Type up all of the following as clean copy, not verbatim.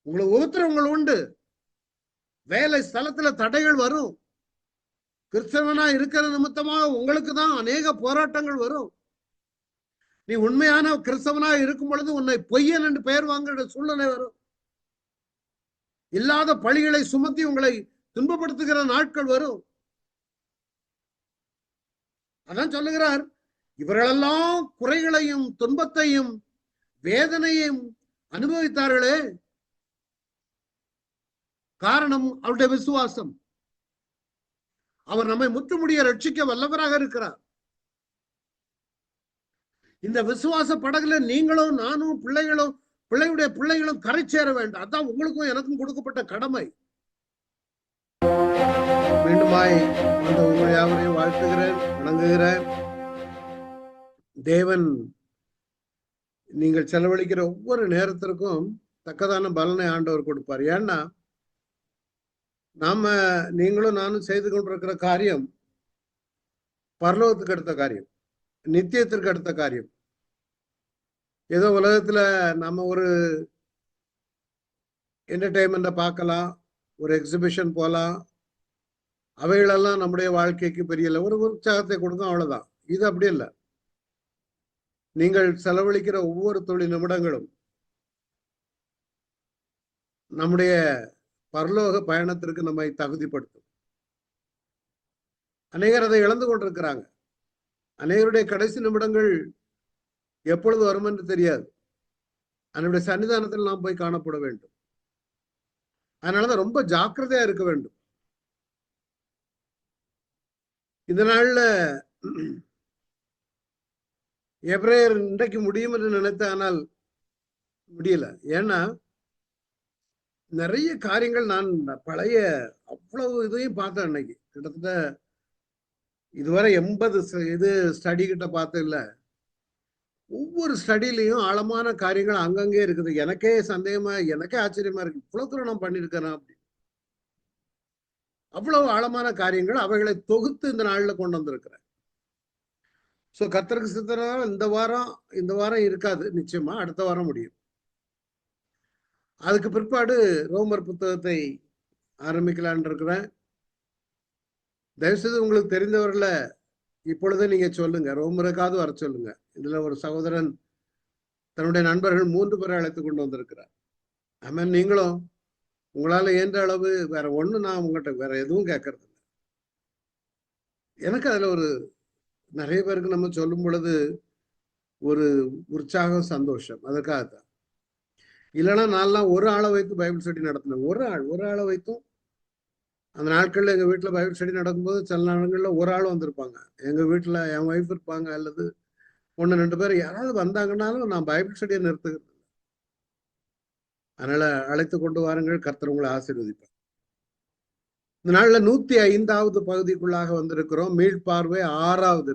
உங்களை உபத்திரவங்கள் உண்டு, வேலை ஸ்தலத்துல தடைகள் வரும், கிறிஸ்தவனா இருக்கிற நிமித்தமாக உங்களுக்கு தான் அநேக போராட்டங்கள் வரும். நீ உண்மையான கிறிஸ்தவனா இருக்கும் பொழுது உன்னை பொய்யன் என்று பெயர் வாங்குற சூழ்நிலை வரும். இல்லாத பழிகளை சுமத்தி உங்களை துன்பப்படுத்துகிற நாட்கள் வரும். அதான் சொல்லுகிறார், இவர்களெல்லாம் குறைகளையும் துன்பத்தையும் வேதனையும் அனுபவித்தார்களே, காரணம் அவருடைய விசுவாசம். அவர் நம்மை முற்றுமுடிய ரட்சிக்க வல்லவராக இருக்கிறார். இந்த விசுவாச படகுல நீங்களும் நானும் பிள்ளையுடைய பிள்ளைகளும் கரை சேர வேண்டும். அதான் உங்களுக்கும் எனக்கும் கொடுக்கப்பட்ட கடமை. மீண்டுமாய் அந்த உங்களை யாவரையும் வாழ்த்துகிறேன், வணங்குகிறேன். தேவன் நீங்கள் செலவழிக்கிற ஒவ்வொரு நேரத்திற்கும் தக்கதான பலனை ஆண்டவர் கொடுப்பார். ஏன்னா நீங்களும் நானும் செய்து கொண்டிருக்கிற காரியம் பரலோகத்துக்கு அடுத்த காரியம், நித்தியத்திற்கு அடுத்த காரியம். ஏதோ உலகத்துல நம்ம ஒரு என்டர்டைன்மெண்ட்டை பார்க்கலாம், ஒரு எக்ஸிபிஷன் போகலாம், அவைகளெல்லாம் நம்முடைய வாழ்க்கைக்கு பெரிய இல்லை, ஒரு உற்சாகத்தை கொடுக்கும், அவ்வளவுதான். இது அப்படி இல்லை. நீங்கள் செலவழிக்கிற ஒவ்வொரு தொழில் நிமிடங்களும் நம்முடைய பரலோக பயணத்திற்கு நம்மை தகுதிப்படுத்தும். அநேகர் அதை இழந்து கொண்டிருக்கிறாங்க. அநேகருடைய கடைசி நிமிடங்கள் எப்பொழுது வரும் என்று தெரியாது. அதனுடைய சன்னிதானத்தில் நாம் போய் காணப்பட வேண்டும். அதனாலதான் ரொம்ப ஜாக்கிரதையா இருக்க வேண்டும். இந்த நாள்ல எபிரேயர் இன்றைக்கு முடியும் என்று நினைத்த, ஆனால் முடியல. ஏன்னா நிறைய காரியங்கள் நான் பழைய அவ்வளவு இதையும் பார்த்தேன். அன்னைக்கு கிட்டத்தட்ட இதுவரை 80 இது ஸ்டடி கிட்ட பார்த்த இல்ல. ஒவ்வொரு ஸ்டடியிலையும் ஆழமான காரியங்கள் அங்கங்கே இருக்குது. எனக்கே சந்தேகமா, எனக்கே ஆச்சரியமா இருக்கு, இவ்வளவு தூரம் நான் பண்ணிருக்கேன் அப்படி. அவ்வளவு ஆழமான காரியங்கள், அவைகளை தொகுத்து இந்த நாள்ல கொண்டு வந்திருக்கிறேன். ஸோ கர்த்தருக்கு சித்தரால் இந்த வாரம் இருக்காது, நிச்சயமா அடுத்த வாரம் முடியும். அதுக்கு பிற்பாடு ரோமர் புத்தகத்தை ஆரம்பிக்கலான் இருக்கிறேன். தயவுசெய்து உங்களுக்கு தெரிந்தவர்களை இப்பொழுதே நீங்க சொல்லுங்க, ரோமருக்காவது வர சொல்லுங்க. இதுல ஒரு சகோதரன் தன்னுடைய நண்பர்கள் 3 பேரை அழைத்து கொண்டு வந்திருக்கிறார். ஆமாம், நீங்களும் உங்களால இயன்ற அளவு, வேற ஒண்ணு நான் உங்கள்கிட்ட வேற எதுவும் கேட்கறது இல்லை. எனக்கு அதுல ஒரு நிறைய பேருக்கு நம்ம சொல்லும் பொழுது ஒரு உற்சாகம், சந்தோஷம். அதற்காகத்தான். இல்லைன்னா நான்லாம் ஒரு ஆளை வைத்து பைபிள் ஸ்டடி நடத்தினேன். ஒரு ஆளை வைத்தும் அந்த நாட்கள்ல எங்க வீட்டுல பைபிள் ஸ்டடி நடக்கும்போது சில நாடுகள்ல ஒரு ஆள் வந்திருப்பாங்க. எங்க வீட்டுல என் ஒய்ஃப் இருப்பாங்க, அல்லது 1-2 பேர் யாராவது வந்தாங்கன்னாலும் நான் பைபிள் ஸ்டடியை நிறுத்துகிறது. அதனால அழைத்து கொண்டு வாருங்கள், கர்த்தர் உங்களை ஆசீர்வதிப்பார். இந்த நாள்ல 105வது பகுதிக்குள்ளாக வந்திருக்கிறோம். மீள்பார்வை 6வது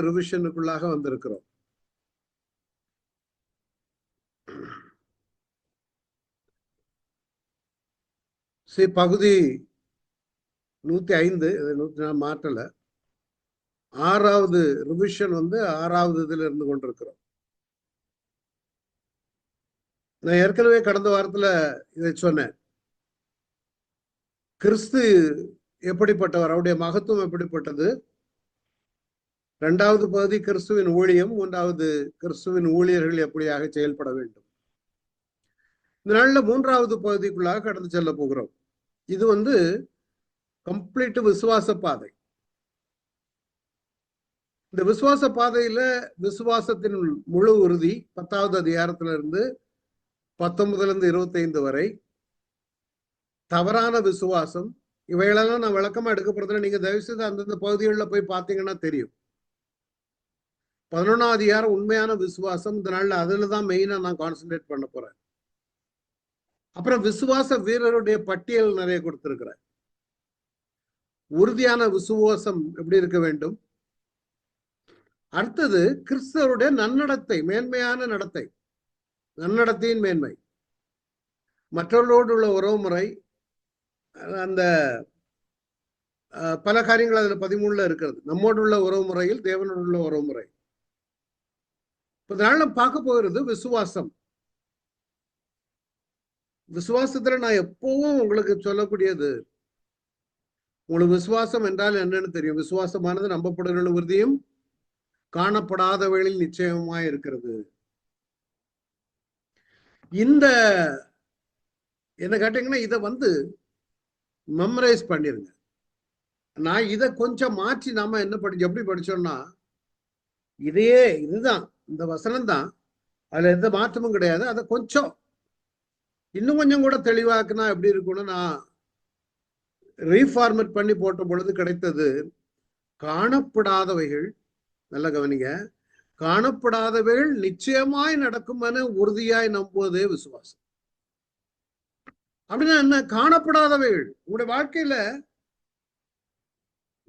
ரிவிஷனுக்குள்ளாக வந்திருக்கிறோம். பகுதி 105, நான் மாற்றல. 6வது ரிவிஷன் 6வது இதுல இருந்து கொண்டிருக்கிறோம். நான் ஏற்கனவே கடந்த வாரத்துல இதை சொன்னேன். கிறிஸ்து எப்படிப்பட்டவர், அவருடைய மகத்துவம் எப்படிப்பட்டது. 2வது பகுதி கிறிஸ்துவின் ஊழியம், 3வது கிறிஸ்துவின் ஊழியர்கள் எப்படியாக செயல்பட வேண்டும். இந்த நாள்ல 3வது பகுதிக்குள்ளாக கடந்து செல்ல போகிறோம். இது கம்ப்ளீட் விசுவாச பாதை. இந்த விசுவாச பாதையில விசுவாசத்தின் முழு உறுதி 10வது அதிகாரத்துல இருந்து 19 25 வரை, தவறான விசுவாசம், இவைகளெல்லாம் நான் விளக்கமா எடுக்க போறதுல நீங்க தயவுசெய்து அந்தந்த பகுதிகளில் போய் பார்த்தீங்கன்னா தெரியும். 11வது அதிகாரம் உண்மையான விசுவாசம். இந்த நாள்ல அதுலதான் மெயினா நான் கான்சென்ட்ரேட் பண்ண போறேன். அப்புறம் விசுவாச வீரருடைய பட்டியல் நிறைய கொடுத்திருக்கிறேன். உறுதியான விசுவாசம் எப்படி இருக்க வேண்டும். அடுத்தது கிறிஸ்தவருடைய நன்னடத்தை, மேன்மையான நடத்தை, நன்னடத்தையின் மேன்மை, மற்றவர்களோடு உள்ள உறவுமுறை, அந்த பல காரியங்கள் அதுல 13ல இருக்கிறது. நம்மோடு உள்ள உறவுமுறையில் தேவனோடு உள்ள உறவுமுறை. இதனால பார்க்க போகிறது விசுவாசம். விசுவாசத்துல நான் எப்பவும் உங்களுக்கு சொல்லக்கூடியது, உங்களுக்கு விசுவாசம் என்றால் என்னன்னு தெரியும். விசுவாசமானது நம்பப்படுகிற உறுதியும் காணப்படாதவைகளில் நிச்சயமாய் இருக்கிறது. இந்த என்ன கேட்டீங்கன்னா, இதை மெமரைஸ் பண்ணிருங்க. நான் இதை கொஞ்சம் மாற்றி நாம எப்படி படிச்சோம்னா, இதுதான் இந்த வசனம் தான், அதுல எந்த மாற்றமும் கிடையாது. அதை கொஞ்சம் இன்னும் கொஞ்சம் கூட தெளிவாக்குனா எப்படி இருக்கும்னு நான் ரீஃபார்மேட் பண்ணி போட்ட பொழுது கிடைத்தது, காணப்படாதவைகள், நல்ல கவனிங்க, காணப்படாதவைகள் நிச்சயமாய் நடக்கும் என உறுதியாய் நம்புவதே விசுவாசம். அப்படின்னா என்ன? காணப்படாதவைகள் உங்களுடைய வாழ்க்கையில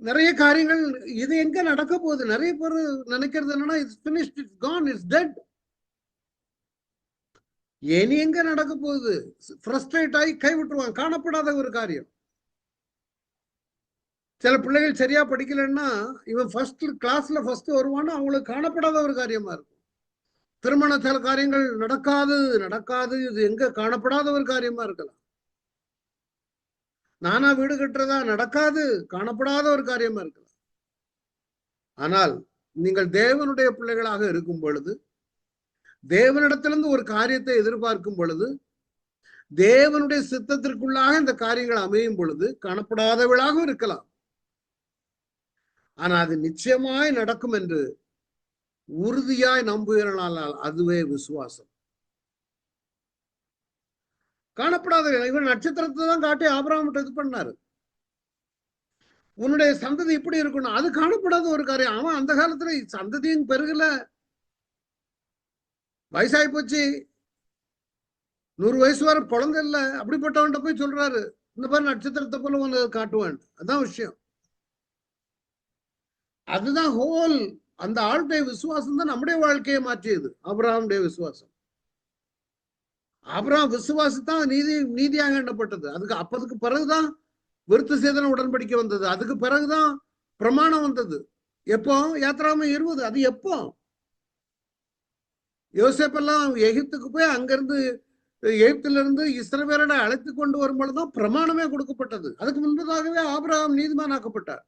நிறைய காரியங்கள், இது எங்க நடக்க போகுது? நிறைய பேர் நினைக்கிறது என்னன்னா, it's finished, it's gone, it's dead. இனி எங்க நடக்க போகுது? ஃப்ரஸ்ட்ரேட் ஆகி கை விட்டுருவாங்க. காணப்படாத ஒரு காரியம். சில பிள்ளைகள் சரியா படிக்கலன்னா, இவன் ஃபர்ஸ்ட் கிளாஸ்ல ஃபர்ஸ்ட் வருவான்னு அவங்களுக்கு காணப்படாத ஒரு காரியமா இருக்கும். திருமண சில காரியங்கள் நடக்காது, இது எங்க காணப்படாத ஒரு காரியமா இருக்கலாம். நானா வீடு கட்டுறதா நடக்காது, காணப்படாத ஒரு காரியமா இருக்கலாம். ஆனால் நீங்கள் தேவனுடைய பிள்ளைகளாக இருக்கும் பொழுது, தேவனிடத்திலிருந்து ஒரு காரியத்தை எதிர்பார்க்கும் பொழுது, தேவனுடைய சித்தத்திற்குள்ளாக இந்த காரியங்கள் அமையும் பொழுது காணப்படாதவளாக இருக்கலாம். ஆனா அது நிச்சயமாய் நடக்கும் என்று உறுதியாய் நம்புகிறானால் அதுவே விசுவாசம். காணப்படாத இவன் நட்சத்திரத்தை தான் காட்டி ஆபிரகாம் இது பண்ணாரு. உன்னுடைய சந்ததி இப்படி இருக்கணும், அது காணப்படாத ஒரு காரியம். அவன் அந்த காலத்துல சந்ததியும் பெருகல, வயசாகி போச்சு, 100 வயசு வரை குழந்தை இல்ல, அப்படிப்பட்டவன்ட்ட போய் சொல்றாரு, இந்த மாதிரி நட்சத்திரத்தை போல ஒன்று காட்டுவான். அதான் விஷயம். அதுதான் ஹோல். அந்த ஆளுடைய விசுவாசம் தான் நம்முடைய வாழ்க்கையை மாற்றியது. ஆபிரகாமுடைய விசுவாசம். ஆபிரகாம் விசுவாசத்தான் நீதியாக எண்ணப்பட்டது. அப்பதுக்கு பிறகுதான் விருத்த சேதன உடன்படிக்கை வந்தது. அதுக்கு பிறகுதான் பிரமாணம் வந்தது. எப்போ? யாத்திராகமம் 20. அது எப்போ? யோசேப்பெல்லாம் எகிப்துக்கு போய் அங்கிருந்து எகிப்துல இருந்து இஸ்ரவேலரை அழைத்து கொண்டு வரும்பொழுதுதான் பிரமாணமே கொடுக்கப்பட்டது. அதுக்கு முன்பதாகவே ஆபிரகாம் நீதிமானாக்கப்பட்டார்.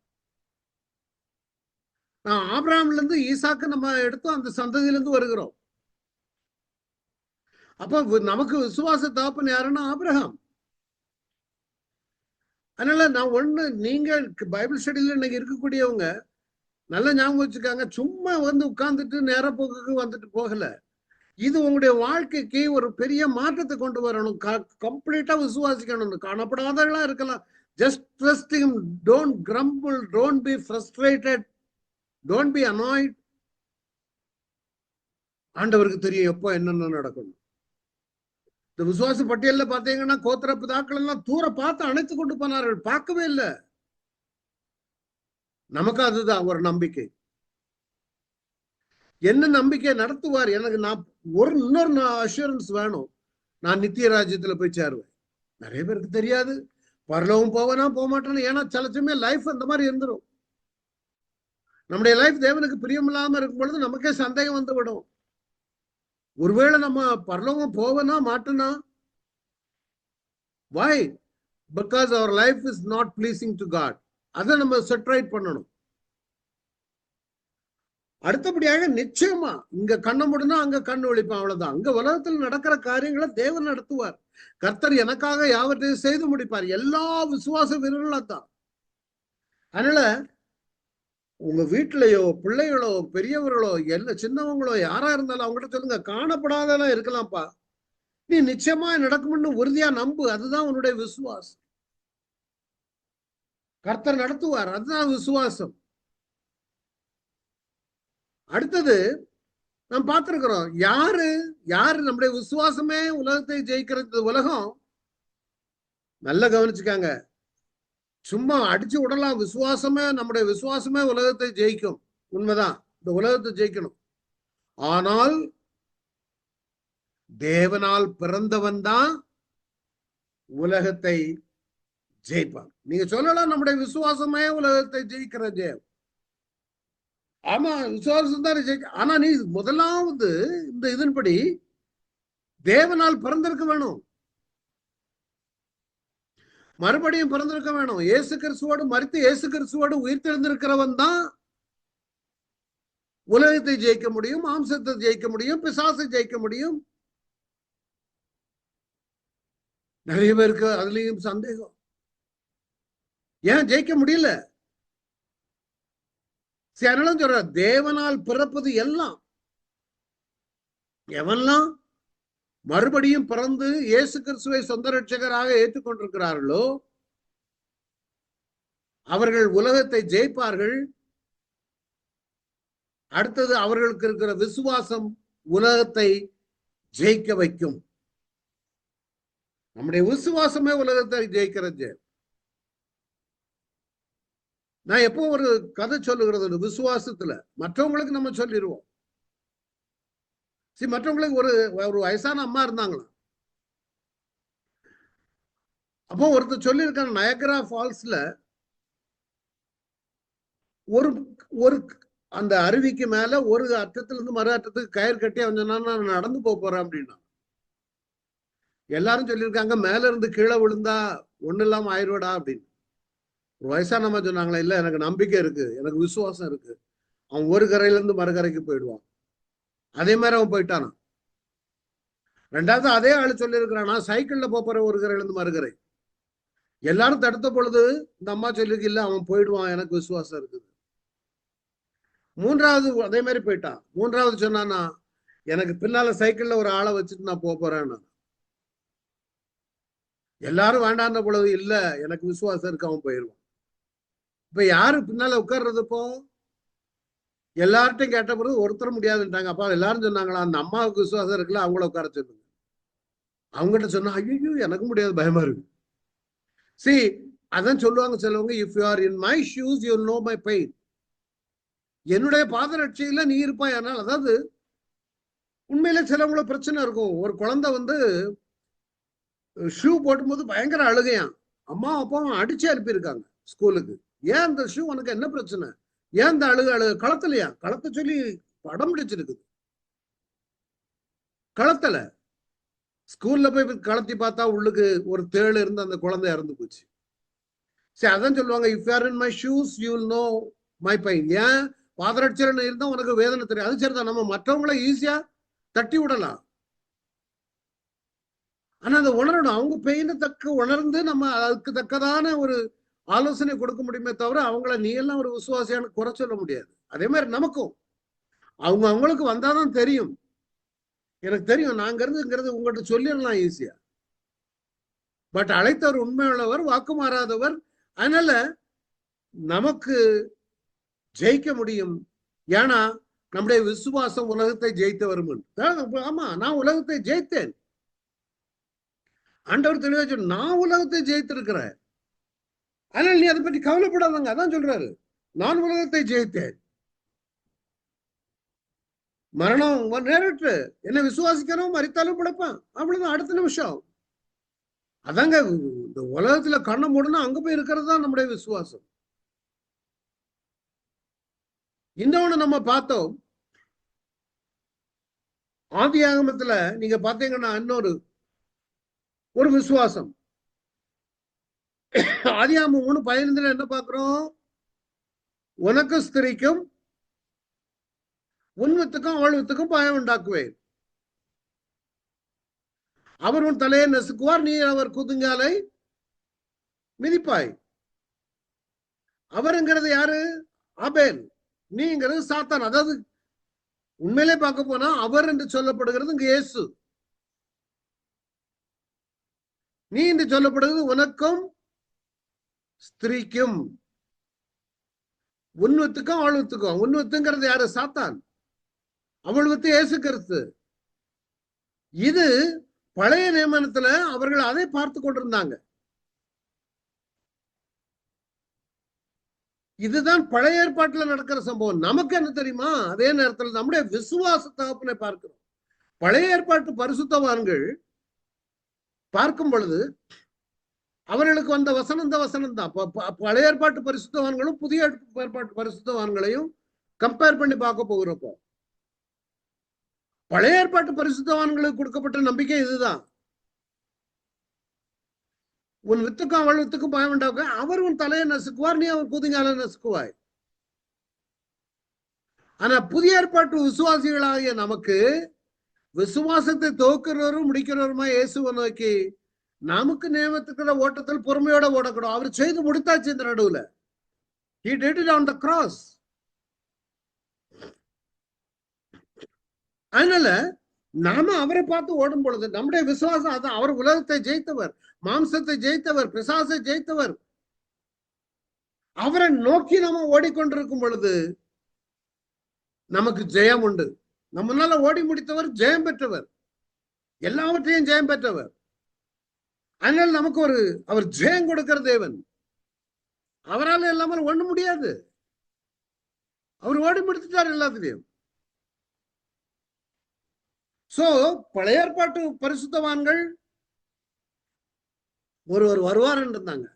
ஆபிரகாம்ல இருந்து ஈசாக்கு நம்ம எடுத்தோம், அந்த சந்ததியிலிருந்து வருகிறோம். அப்ப நமக்கு விசுவாச தகப்பன் யாருன்னா ஆபிரகாம். அதனால நீங்க பைபிள் ஸ்டடியில இன்னைக்கு இருக்கக்கூடியவங்க நல்ல ஞாபகம் வச்சுக்காங்க. சும்மா உட்கார்ந்துட்டு நேர போக்குக்கு வந்துட்டு போகல. இது உங்களுடைய வாழ்க்கைக்கு ஒரு பெரிய மாற்றத்தை கொண்டு வரணும். கம்ப்ளீட்டா விசுவாசிக்கணும். காணப்படாதவர்களா இருக்கலாம். Just trust him. Don't crumble, don't be frustrated, don't be annoyed. ஆண்டவருக்கு தெரியும் எப்போ என்னென்ன நடக்கணும். இந்த விசுவாச பட்டியல்ல பாத்தீங்கன்னா கோத்திர பிதாக்கள் எல்லாம் தூர பார்த்து அணைத்து கொண்டு போனார்கள். பார்க்கவே இல்லை. நமக்கு அதுதான் ஒரு நம்பிக்கை. என்ன நம்பிக்கை? நடத்துவார். எனக்கு இன்னொரு அஷூரன்ஸ் வேணும், நான் நித்திய ராஜ்யத்துல போய் சேருவேன். நிறைய பேருக்கு தெரியாது. பரலோகம் போவேனா போக மாட்டேன்னு. ஏன்னா சில சமயம் லைஃப் அந்த மாதிரி இருந்துடும். நம்முடைய லைஃப் தேவனுக்கு பிரியமில்லாம இருக்கும் பொழுது நமக்கே சந்தேகம் வந்து விடும். ஒருவேளை நம்ம பரலோகம் போவேனா மாட்டேனா? Why? Because our life is not pleasing to God. அதை நம்ம செட்ரைட் பண்ணணும். அடுத்தபடியாக நிச்சயமா இங்க கண்ண முடினா அங்க கண்ணு ஒழிப்பான். அவ்வளவுதான். அங்க உலகத்தில் நடக்கிற காரியங்களை தேவன் நடத்துவார். கர்த்தர் எனக்காக யாவற்றையும் செய்து முடிப்பார். எல்லா விசுவாச வீரர்களும் தான். அதனால உங்க வீட்டிலையோ பிள்ளைகளோ பெரியவர்களோ எல்லா சின்னவங்களோ யாரா இருந்தாலும் அவங்ககிட்ட சொல்லுங்க, காணப்படாதெல்லாம் இருக்கலாம்ப்பா, நீ நிச்சயமா நடக்கும்னு உறுதியா நம்பு. அதுதான் உன்னுடைய விசுவாசம். கர்த்தர் நடத்துவார். அதுதான் விசுவாசம். அடுத்தது நாம் பார்த்திருக்கிறோம், யாரு நம்முடைய விசுவாசமே உலகத்தை ஜெயிக்கிறது. உலகம் நல்லா கவனிச்சுக்காங்க. சும்மா அடிச்சு விடலாம். நம்முடைய விசுவாசமே உலகத்தை ஜெயிக்கும். உண்மைதான், இந்த உலகத்தை ஜெயிக்கணும். ஆனால் தேவனால் பிறந்தவன் தான் உலகத்தை ஜெயிப்பான். நீங்க சொல்லலாம் நம்முடைய விசுவாசமே உலகத்தை ஜெயிக்கிற ஜெயம். ஆமா, விசுவாசம் தான் ஜெயிக்க. ஆனா நீ முதலாவது இந்த இதன்படி தேவனால் பிறந்திருக்க வேணும். மறுபடியும் பிறந்திருக்க வேணும். இயேசு கிறிஸ்துவோடு மரித்து இயேசு கிறிஸ்துவோடு உயிர்த்தெழுந்திருக்கிறவன் தான் உலகத்தை ஜெயிக்க முடியும், மாம்சத்தை ஜெயிக்க முடியும், பிசாசை ஜெயிக்க முடியும். நிறைய பேருக்கு அதுலயும் சந்தேகம். ஏன் ஜெயிக்க முடியல? அதனால சொல்ற, தேவனால் பிறப்பது எல்லாம், எவெல்லாம் மறுபடியும் பிறந்து இயேசு கிறிஸ்துவை சொந்த ரட்சகராக ஏற்றுக்கொண்டிருக்கிறார்களோ அவர்கள் உலகத்தை ஜெயிப்பார்கள். அடுத்தது அவர்களுக்கு இருக்கிற விசுவாசம் உலகத்தை ஜெயிக்க வைக்கும். நம்முடைய விசுவாசமே உலகத்தை ஜெயிக்கிறது. நான் எப்போ ஒரு கதை சொல்லுகிறது விசுவாசத்துல, மற்றவங்களுக்கு நம்ம சொல்லிடுவோம். மற்றவங்களுக்கு ஒரு வயசான அம்மா இருந்தாங்களாம். அப்போ ஒருத்தர் சொல்லியிருக்காங்க, நயகரா ஃபால்ஸ்ல ஒரு ஒரு அந்த அருவிக்கு மேல ஒரு அற்றத்துல இருந்து மறு அற்றத்துக்கு கயிறு கட்டி அவன் சொன்னா நான் நடந்து போறேன் அப்படின்னா. எல்லாரும் சொல்லியிருக்காங்க மேல இருந்து கீழே விழுந்தா ஒண்ணு இல்லாம ஆயிடுவடா அப்படின்னு. ஒரு வயசானம்மா சொன்னாங்களா, இல்ல எனக்கு நம்பிக்கை இருக்கு, எனக்கு விசுவாசம் இருக்கு, அவன் ஒரு கரையில இருந்து மறுகரைக்கு போயிடுவான். அதே மாதிரி அவன் போயிட்டானா. ரெண்டாவது அதே ஆளு சொல்லியிருக்கிறானா, சைக்கிள்ல போற ஒரு கரையில இருந்து மறுகரை. எல்லாரும் தடுத்த பொழுது இந்த அம்மா சொல்லிருக்கு, இல்ல அவன் போயிடுவான், எனக்கு விசுவாசம் இருக்குது. மூன்றாவது அதே மாதிரி போயிட்டான். மூன்றாவது சொன்னானா, எனக்கு பின்னால சைக்கிள்ல ஒரு ஆளை வச்சுட்டு நான் போறேன்னு. எல்லாரும் வேண்டாந்த பொழுது, இல்ல எனக்கு விசுவாசம் இருக்கு, அவன் போயிடுவான். இப்ப யாரு பின்னால உட்கார்றது? இப்போ எல்லார்ட்டையும் கேட்ட பிறகு ஒருத்தர் முடியாதுன்ட்டாங்க. அப்ப எல்லாரும் சொன்னாங்களா, அந்த அம்மாவுக்கு விசுவாசம் இருக்குல்ல, அவங்கள உட்கார சொல்லுங்க. அவங்ககிட்ட சொன்னா, ஐயோ எனக்கு முடியாது, பயமா இருக்கு. அதான் சொல்லுவாங்க சிலவங்க, if you are in my shoes you know my pain. என்னுடைய பாதரட்சையில நீ இருப்பாய். ஆனால் அதாவது உண்மையில சிலவங்கள பிரச்சனை இருக்கும். ஒரு குழந்தை ஷூ போட்டும்போது பயங்கர அழுகையான். அம்மா அப்பாவும் அடிச்சு அனுப்பியிருக்காங்க ஸ்கூலுக்கு. ஏன் அந்த ஷூ உனக்கு என்ன பிரச்சனை? ஏன் இந்த அழுக களத்தலையா? களத்தை சொல்லி படம் பிடிச்சிருக்குது. களத்தல ஸ்கூல்ல போய் களத்தி பார்த்தா உள்ளுக்கு ஒரு தேள் இருந்து அந்த குழந்தை இறந்து போச்சு. அதான் சொல்லுவாங்க, if you are in my shoes you will know my pain. ஏன் பாதரட்சரன் இருந்தா உனக்கு வேதனை தெரியும். அது சரிதான், நம்ம மற்றவங்களை ஈஸியா தட்டி விடலாம். ஆனா அதை உணரணும். அவங்க பெயினை உணர்ந்து நம்ம அதுக்கு தக்கதான ஒரு ஆலோசனை கொடுக்க முடியுமே தவிர அவங்கள நீ எல்லாம் ஒரு விசுவாசியான குறை சொல்ல முடியாது. அதே மாதிரி நமக்கும் அவங்களுக்கு வந்தாதான் தெரியும். எனக்கு தெரியும் நாங்க இருந்துங்கிறது உங்கள்கிட்ட சொல்லிடலாம் ஈஸியா. பட் அழைத்தவர் உண்மையுள்ளவர், வாக்கு மாறாதவர். அதனால நமக்கு ஜெயிக்க முடியும். ஏன்னா நம்முடைய விசுவாசம் உலகத்தை ஜெயித்து வரும். ஆமா, நான் உலகத்தை ஜெயித்தேன். ஆண்டவர் தெளிவா சொல்ல, நான் உலகத்தை ஜெயித்திருக்கிறேன், ஆனால் நீ அதை பற்றி கவலைப்படாதங்க. அதான் சொல்றாரு, நான் உலகத்தை ஜெயித்தேன். மரணம் நேரிட்டு என்ன விசுவாசிக்கணும், மரித்தாலும் பிழைப்பான், அவ்வளவுதான். அடுத்த நிமிஷம் அதாங்க இந்த உலகத்துல கண்ணை மூடனா அங்க போய் இருக்கிறது தான் நம்முடைய விசுவாசம். இன்னொன்னு நம்ம பார்த்தோம், ஆதி ஆகமத்துல நீங்க பாத்தீங்கன்னா இன்னொரு ஒரு விசுவாசம். ஆதியாகமம் 3:15 என்ன பாக்குறோம்? உனக்கு ஸ்திரிக்கும் உன் வித்துக்கும் அவள் வித்துக்கும் பயம் உண்டாக்குவேன். அவர் உன் தலையை நசுக்குவார், நீ அவர் குதுங்காலை மிதிப்பாய். அவருங்கிறது யாரு? ஆபேல். நீங்கிறது சாத்தான். அதாவது உண்மையிலே பார்க்க போனா அவர் என்று சொல்லப்படுகிறது இங்க இயேசு. நீ என்று சொல்லப்படுகிறது உனக்கும் ஸ்திரீக்கும், உன் வித்துக்கும் அவள் வித்துக்கும். உன் வித்துங்கிறது யாரு? சாத்தான். அவள் வித்து இயேசு கிறிஸ்து. இது பழைய நியமனத்துல அவர்கள் அதை பார்த்து கொண்டிருந்தாங்க. இதுதான் பழைய ஏற்பாட்டுல நடக்கிற சம்பவம். நமக்கு என்ன தெரியுமா? அதே நேரத்தில் நம்முடைய விசுவாச தகப்பனை பார்க்கிறோம். பழைய ஏற்பாட்டு பரிசுத்தவான்கள் பார்க்கும் பொழுது அவர்களுக்கு வந்த வசனம் இந்த வசனம் தான். பழைய ஏற்பாட்டு பரிசுத்தவான்களும் புதிய ஏற்பாட்டு பரிசுத்தவான்களையும் கம்பேர் பண்ணி பார்க்க போகிறப்போ பழைய ஏற்பாட்டு பரிசுத்தவான்களுக்கு கொடுக்கப்பட்ட நம்பிக்கை இதுதான். உன் வித்துக்கும் அவள் வித்துக்கும் பயம் உண்டாக்க, அவர் உன் தலையை நசுக்குவார், நீ அவர் குதிங்கால நசுக்குவாய். ஆனா புதிய ஏற்பாட்டு விசுவாசிகளாகிய நமக்கு விசுவாசத்தை துவக்கிறவரும் முடிக்கிறவருமா இயேசுவை நோக்கி நமக்கு நியமித்துக்கிற ஓட்டத்தில் பொறுமையோட ஓடக்கூடும். அவர் செய்து முடித்தாச்சு இந்த நடுவுல. He did it on the cross. அதனால நாம அவரை பார்த்து ஓடும் பொழுது நம்முடைய விசுவாசம் அதான். அவர் உலகத்தை ஜெயித்தவர், மாம்சத்தை ஜெயித்தவர், பிசாசை ஜெயித்தவர். அவரை நோக்கி நாம ஓடிக்கொண்டிருக்கும் பொழுது நமக்கு ஜெயம் உண்டு. நம்மளால ஓடி முடித்தவர் ஜெயம் பெற்றவர், எல்லாவற்றையும் ஜெயம் பெற்றவர். அதனால நமக்கு அவர் ஜெயம் கொடுக்கிற தேவன். அவரால் இல்லாமல் ஒண்ணு முடியாது. அவர் ஓடி முடித்துட்டார் எல்லாத்திலையும். சோ பழைய ஏற்பாட்டு பரிசுத்தவான்கள் ஒருவர் வருவார் இருந்தாங்க.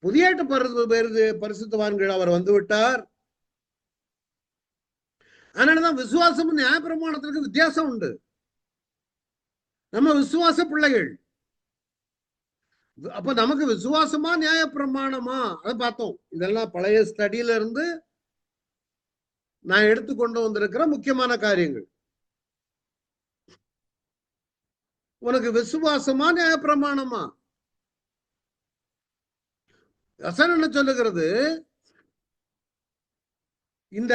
புதிய பரிசுத்தவான்கள் அவர் வந்து விட்டார். அதனாலதான் விசுவாசமும் நியாயப்பிரமாணத்திற்கு வித்தியாசம் உண்டு. நம்ம விசுவாச பிள்ளைகள். அப்ப நமக்கு விசுவாசமா நியாயப்பிரமாணமா அதை பார்த்தோம். இதெல்லாம் பழைய ஸ்டடியில இருந்து நான் எடுத்துக்கொண்டு வந்திருக்கிற முக்கியமான காரியங்கள். உனக்கு விசுவாசமா நியாயப்பிரமாணமா? வசனம் என்ன சொல்லுகிறது? இந்த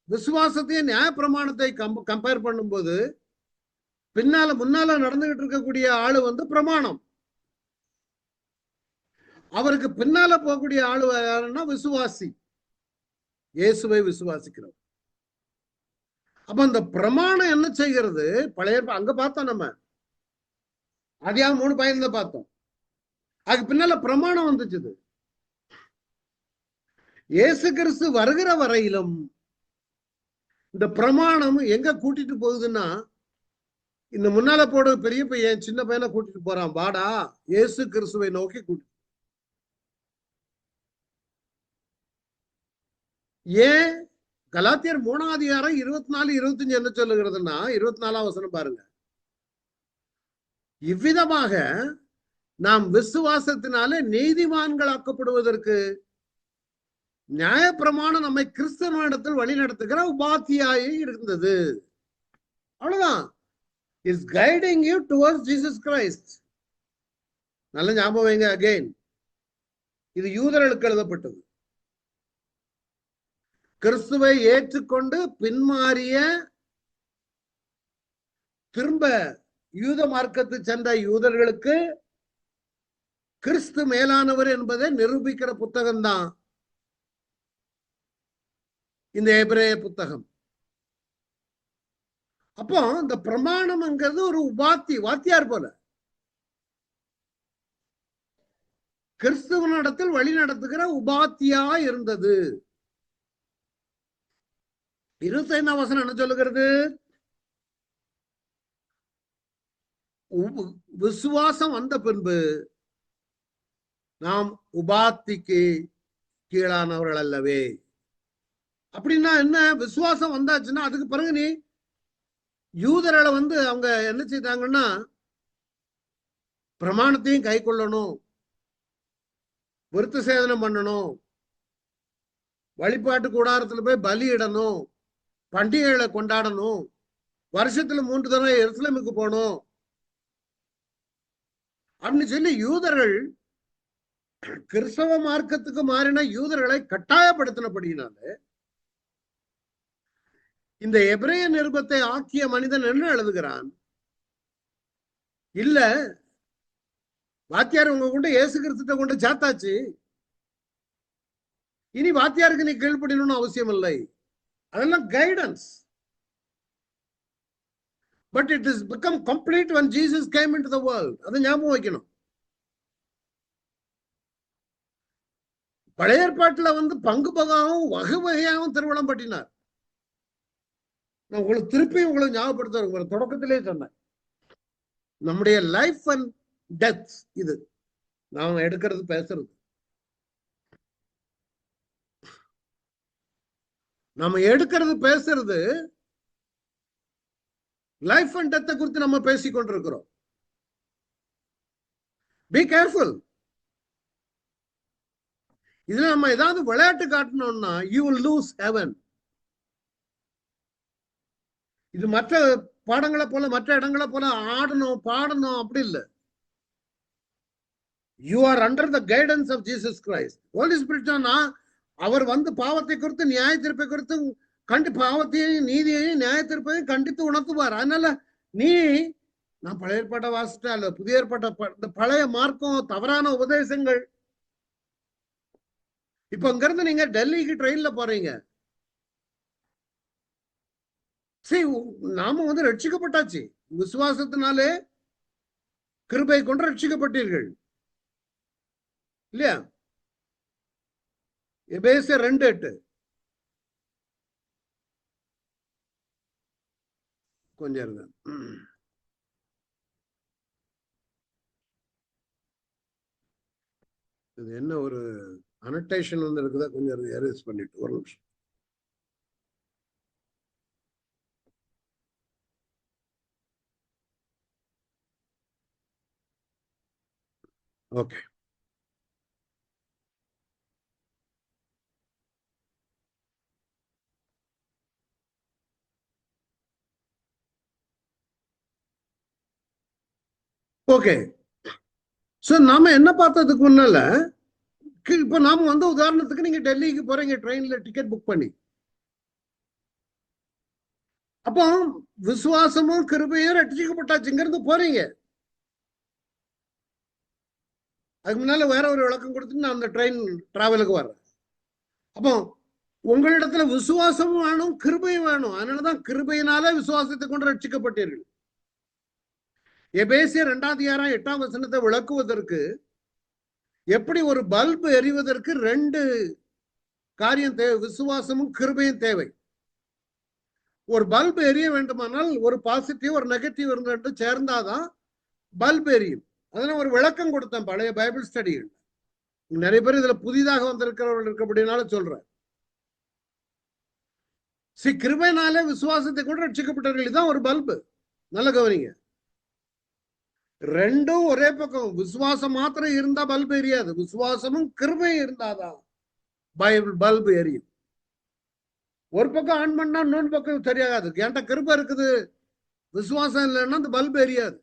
விசுவாசத்தையும் நியாயப்பிரமாணத்தை கம்பேர் பண்ணும்போது முன்னால நடந்துகிட்டு இருக்கக்கூடிய ஆளு பிரமாணம். அவருக்கு பின்னால போகக்கூடிய ஆளு யாருன்னா விசுவாசி, இயேசுவை விசுவாசிக்கிறோம். அப்ப அந்த பிரமாணம் என்ன செய்கிறது? பழைய அங்க பார்த்தோம், நம்ம அதிகம் 3:15 பார்த்தோம். அதுக்கு பின்னால பிரமாணம் வந்துச்சு. இயேசு கிறிஸ்து வருகிற வரையிலும் இந்த பிரமாணம் எங்க கூட்டிட்டு போகுதுன்னா, இந்த முன்னால போட பெரிய பையன் சின்ன பையனை கூட்டிட்டு போறான், வாடா இயேசு கிறிஸ்துவை நோக்கி கூட்டிட்டு. ஏன்? கலாத்தியர் 3:24, 24-25 என்ன சொல்லுகிறதுன்னா, 24ஆம் வசனம் பாருங்க. இவ்விதமாக நாம் விசுவாசத்தினாலே நீதிமான்களாக்கப்படுவதற்கு நியாயப்பிரமாணம் நம்மை கிறிஸ்தவனிடத்தில் வழி நடத்துகிற உபாத்தியாய் இருந்தது. அவ்வளவுதான். It's guiding you towards Jesus Christ. நல்ல ஞாபகம் வைங்க. அகைன், இது யூதர்களுக்கு எழுதப்பட்டது. கிறிஸ்துவை ஏற்றுக்கொண்டு பின்மாறிய திரும்ப யூத மார்க்கத்து சென்ற யூதர்களுக்கு கிறிஸ்து மேலானவர் என்பதை நிரூபிக்கிற புத்தகம் தான் இந்த எபிரேய புத்தகம். அப்போ இந்த பிரமாணம்ங்கிறது ஒரு வாத்தியார் போல கிறிஸ்துவனிடத்தில் வழி நடத்துகிற உபாத்தியா இருந்தது. 25ஆம் வசனம் என்ன சொல்லுகிறது? விசுவாசம் வந்த பின்பு நாம் உபாத்திக்கு கீழானவர்கள் அல்லவே. அப்படின்னா என்ன? விசுவாசம் வந்தாச்சுன்னா அதுக்கு பிறகு நீ யூதர்களை அவங்க என்ன செய்தாங்கன்னா, பிரமாணத்தையும் கை கொள்ளணும், விருத்த சேதனம் பண்ணணும், வழிபாட்டு கூடாரத்துல போய் பலியிடணும், பண்டிகைகளை கொண்டாடணும், வருஷத்துல 3 தடவை எருசலேமுக்கு போகணும் அப்படின்னு சொல்லி யூதர்கள் கிறிஸ்தவ மார்க்கத்துக்கு மாறின யூதர்களை கட்டாயப்படுத்தினபடினாலே இந்த எபிரேய நிருபத்தை ஆக்கிய மனிதன் என்ன எழுதுகிறான்? இல்ல, வாத்தியார் உங்க கொண்டு இயேசு கிறிஸ்துவை கொண்டு சாத்தாச்சு, இனி வாத்தியாருக்கு நீ கீழ்ப்படியணும்னு அவசியம் இல்லை. அதெல்லாம் guidance. But it has become complete when Jesus came into the world. அதை ஞாபகம் வைக்கணும். பழைய ஏற்பாட்டுல பங்கு பகாவும் வகை வகையாகவும் திருவிழம் பட்டினார். நான் உங்களுக்கு திருப்பி ஞாபகப்படுத்த தொடக்கத்திலே சொன்னேன். நம்முடைய லைஃப் அண்ட் டெத் இது நாம எடுக்கிறது பேசுறது. நம்ம எடுக்கிறது பேசுறது லைஃப் அண்ட் டெத்தை குறித்து நம்ம பேசிக்கொண்டிருக்கிறோம். Be careful. இதுல நம்ம ஏதாவது விளையாட்டு காட்டணும்னா யூ வில் லூஸ் ஹெவன். இது மற்ற பாடங்களை போல மற்ற இடங்களை போல ஆடணும் பாடணும் அப்படி இல்லை. You are under the guidance of Jesus Christ. Holy Spirit அவர் வந்து பாவத்தை குறித்து நியாய தீர்ப்பை குறித்து பாவத்தையும் நீதியையும் நியாய தீர்ப்பையும் கண்டித்து உணர்த்துவார். அதனால நீ நான் பழைய ஏற்பாட்டை வாசிட்டா இல்ல புதிய ஏற்பாட்ட பழைய மார்க்கம் தவறான உபதேசங்கள். இப்ப இங்கிருந்து நீங்க டெல்லிக்கு ட்ரெயின்ல போறீங்க. சரி, நாம வந்து ரட்சிக்கப்பட்டாச்சு. விசுவாசத்தினாலே கிருபை கொண்டு ரட்சிக்கப்பட்டீர்கள் இல்லையா? எபேசியர் 2:8. கொஞ்சம் இருங்க. இது என்ன ஒரு அனோட்டேஷன் வந்து இருக்குதா? கொஞ்சம் எரேஸ் பண்ணிட்டு ஒரு நிமிஷம். ஓகே. ஓகே. சோ நாம என்ன பார்த்ததுக்கு முன்னால இப்ப நாம வந்து உதாரணத்துக்கு நீங்க டெல்லிக்கு போறீங்க ட்ரெயின்ல டிக்கெட் புக் பண்ணி. அப்போ விசுவாசமும் கிருபையும் ரட்சிக்கப்பட்டாச்சுங்கிறது போறீங்க. அதுக்கு முன்னால வேற ஒரு விளக்கம் கொடுத்து நான் அந்த ட்ரெயின் டிராவலுக்கு வர்றேன். அப்போ உங்களிடத்துல விசுவாசமும் வேணும் கிருபையும் வேணும். அதனாலதான் கிருபையினால விசுவாசத்தை கொண்டு ரட்சிக்கப்பட்டீர்கள். எபேசியர் 2:8 விளக்குவதற்கு எப்படி ஒரு பல்பு எரிவதற்கு 2 காரியம் தேவை, விசுவாசமும் கிருபையும் தேவை. ஒரு பல்பு எரிய வேண்டுமானால் ஒரு பாசிட்டிவ் ஒரு நெகட்டிவ் ரெண்டு சேர்ந்தாதான் பல்பு எரியும். அதனால ஒரு விளக்கம் கொடுத்தேன் பழைய பைபிள் ஸ்டடிகள். நிறைய பேர் இதுல புதிதாக வந்திருக்கிறவர்கள் இருக்கப்படினால சொல்றேன். கிருபையினாலே விசுவாசத்தை கூட ரட்சிக்கப்பட்டவர்கள். இதுதான் ஒரு பல்பு. நல்ல கவனிங்க. ரெண்டும் ஒரே பக்கம். விசுவாசம் மாத்திரம் இருந்தா பல்பு எரியாது. விசுவாசமும் கிருபையும் இருந்தாதான் பல்பு எரியும். ஒரு பக்கம் ஆன் பண்ணா இன்னொரு பக்கம் தெரியாது. என்கிட்ட கிருபை இருக்குது விசுவாசம் இல்லைன்னா அந்த பல்பு எரியாது.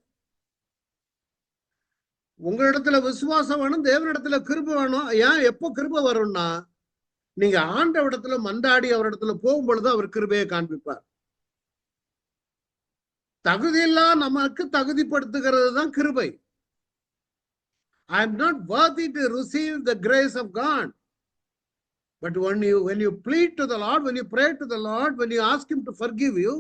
உங்களிடத்துல விசுவாசம் வேணும், தேவனிடத்துல கிருபை வேணும். ஏன் எப்போ கிருபை வரும்னா நீங்க ஆண்டவரிடத்துல மன்றாடி அவரிடத்துல போகும் பொழுது அவர் கிருபையை காண்பிப்பார். தகுதியில்லா நமக்கு தகுதிப்படுத்துகிறது தான் கிருபை. I am not worthy to receive the grace of God. But when you plead to the Lord, when you pray to the Lord, when you ask him to forgive you,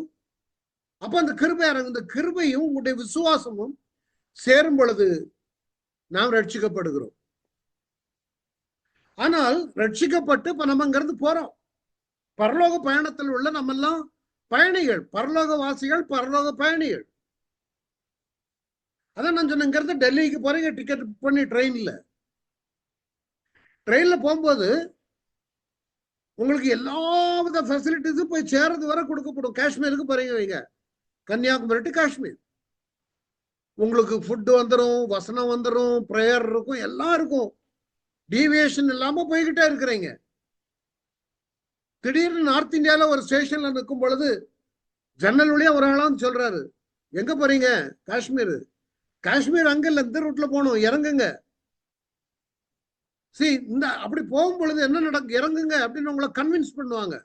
அப்ப அந்த கிருபை இறங்கும். இந்த கிருபையும் உங்களுடைய விசுவாசமும் சேரும் பொழுது நாம் ரட்சிக்கப்படுகிறோம். ஆனால் ரட்சிக்கப்பட்டு இப்ப நம்ம இங்கிருந்து போறோம். பரலோக பயணத்தில் உள்ள நம்ம எல்லாம் பயணிகள், பரலோக வாசிகள், பரலோக பயணிகள். அதான் நான் சொன்னேன், இங்கிருந்து டெல்லிக்கு போறீங்க டிக்கெட் புக் பண்ணி ட்ரெயின்ல போகும்போது உங்களுக்கு எல்லா வித ஃபெசிலிட்டிஸும் போய் சேரது வரை கொடுக்கப்படும். காஷ்மீருக்கு போறீங்க வைங்க, கன்னியாகுமரி டு காஷ்மீர். உங்களுக்கு ஃபுட்டு வந்துடும், வசனம் வந்துடும், ப்ரேயர் இருக்கும், எல்லாம் இருக்கும். டீவியேஷன் இல்லாம போய்கிட்டே இருக்கிறீங்க. திடீர்னு நார்த் இந்தியால ஒரு ஸ்டேஷன்ல நிற்கும் பொழுது ஜன்னல் வழியா ஒரு ஆளான்னு சொல்றாரு, எங்க போறீங்க? காஷ்மீர். காஷ்மீர் அங்க இல்ல, இந்த ரூட்ல போகணும், இறங்குங்க. இந்த அப்படி போகும் பொழுது என்ன நடக்கும்? இறங்குங்க அப்படின்னு உங்களை கன்வின்ஸ் பண்ணுவாங்க.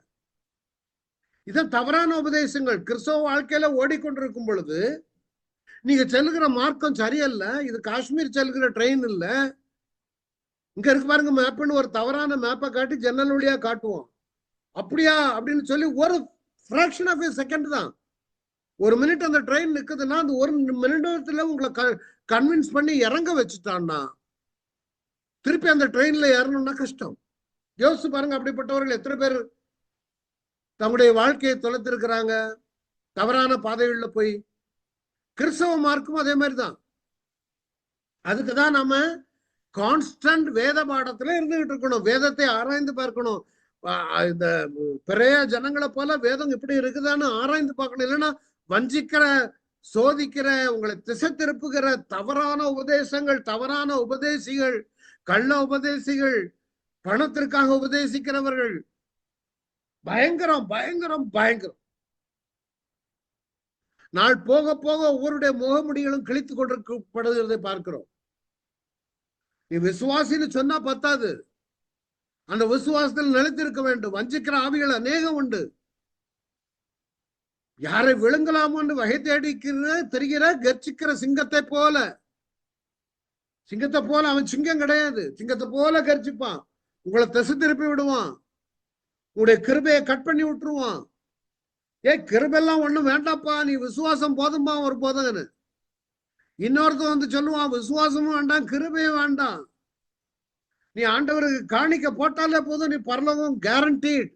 இதான் தவறான உபதேசங்கள். கிறிஸ்தவ வாழ்க்கையில ஓடிக்கொண்டிருக்கும் பொழுது நீங்க செல்லுகிற மார்க்கம் சரியல்ல, இது காஷ்மீர் செல்லுகிற ட்ரெயின் இல்ல, இங்க இருக்கு பாருங்க மேப்னு ஒரு தவறான மேப்பை காட்டி ஜன்னல் வழியா காட்டுவோம். அப்படியா அப்படின்னு சொல்லி ஒரு ஃபிராக்ஷன் ஆஃப் செகண்ட் தான், ஒரு மினிட் அந்த ட்ரெயின் நிக்குதுன்னா அந்த ஒரு மினிட்ல உங்களை கன்வின்ஸ் பண்ணி இறங்க வச்சுட்டான்னா திருப்பி அந்த ட்ரெயின்ல ஏறணும்னா கஷ்டம். யோசிச்சு பாருங்க, அப்படிப்பட்டவர்கள் எத்தனை பேர் தங்களுடைய வாழ்க்கையை தொலைத்திருக்கிறாங்க தவறான பாதைகளில் போய். கிறிஸ்தவ மார்க்கும் அதே மாதிரிதான். அதுக்குதான் நம்ம கான்ஸ்டன்ட் வேத பாடத்துல இருந்துகிட்டு இருக்கணும். வேதத்தை ஆராய்ந்து பார்க்கணும். இந்த பிறைய ஜனங்களை போல வேதம் இப்படி இருக்குதான்னு ஆராய்ந்து பார்க்கணும். இல்லைன்னா வஞ்சிக்கிற சோதிக்கிற, உங்களை திசை திருப்புகிற தவறான உபதேசங்கள், தவறான உபதேசிகள், கள்ள உபதேசிகள், பணத்திற்காக உபதேசிக்கிறவர்கள் பயங்கரம் பயங்கரம் பயங்கரம். நாள் போக போக ஒவ்வொருடைய முகமுடிகளும் கிழித்துக் கொண்டிருக்கப்படுகிறதை பார்க்கிறோம். நீ விசுவாசின்னு சொன்னா பத்தாது, அந்த விசுவாசத்தில் நிலைத்திருக்க வேண்டும். வஞ்சிக்கிற ஆவிகள் அநேகம் உண்டு. யாரை விழுங்கலாமோ என்று வகை தேடிக்கிற தெரிகிற கர்ச்சிக்கிற சிங்கத்தை போல, சிங்கத்தை போல அவன் சிங்கம் கிடையாது, சிங்கத்தை போல கர்ச்சிப்பான். உங்களை திசை திருப்பி விடுவான், உங்களுடைய கிருபையை கட் பண்ணி விட்டுருவான். கிருபெல்லாம் ஒண்ணும் வேண்டாப்பா, நீ விசுவாசம் போதும்பா ஒரு போதகன்னு. இன்னொருத்தன் வந்து சொல்லுவான், விசுவாசமும் வேண்டாம் கிருபையும் வேண்டாம், நீ ஆண்டவருக்கு காணிக்க போட்டாலே போதும், நீ பரலோகம் கேரண்டீட்.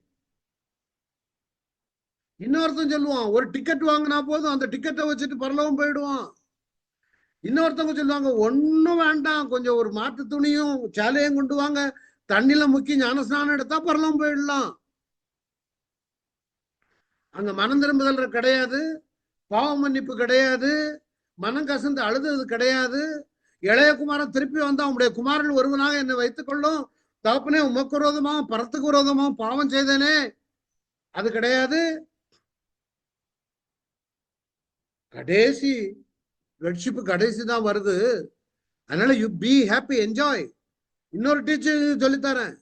இன்னொருத்தன் சொல்லுவான், ஒரு டிக்கெட் வாங்கினா போதும், அந்த டிக்கெட்டை வச்சுட்டு பரலோகம் போயிடுவான். இன்னொருத்தவங்க சொல்லுவாங்க, ஒன்னும் வேண்டாம், கொஞ்சம் ஒரு மாட்டு துணியும் சேலையும் கொண்டு வாங்க, தண்ணில முக்கி ஞானஸ்நானம் எடுத்தா பரலோகம் போயிடலாம். அங்க மனம் திரும்புதல் கிடையாது, பாவ மன்னிப்பு கிடையாது, மனம் கசந்து அழுது கிடையாது. இளைய குமாரன் திருப்பி வந்தா உங்களுடைய குமாரன் ஒருவனாக என்னை வைத்துக் கொள்ளும், தகப்பனே உமக்கு விரோதமாவும் பரத்துக்கு விரோதமாவும் பாவம் செய்தேனே, அது கிடையாது. கடைசி ரெட்ஷிப்பு கடைசி தான் வருது. அதனால யூ பி ஹாப்பி, என்ஜாய். இன்னொரு டீச்சர் சொல்லித்தரேன்,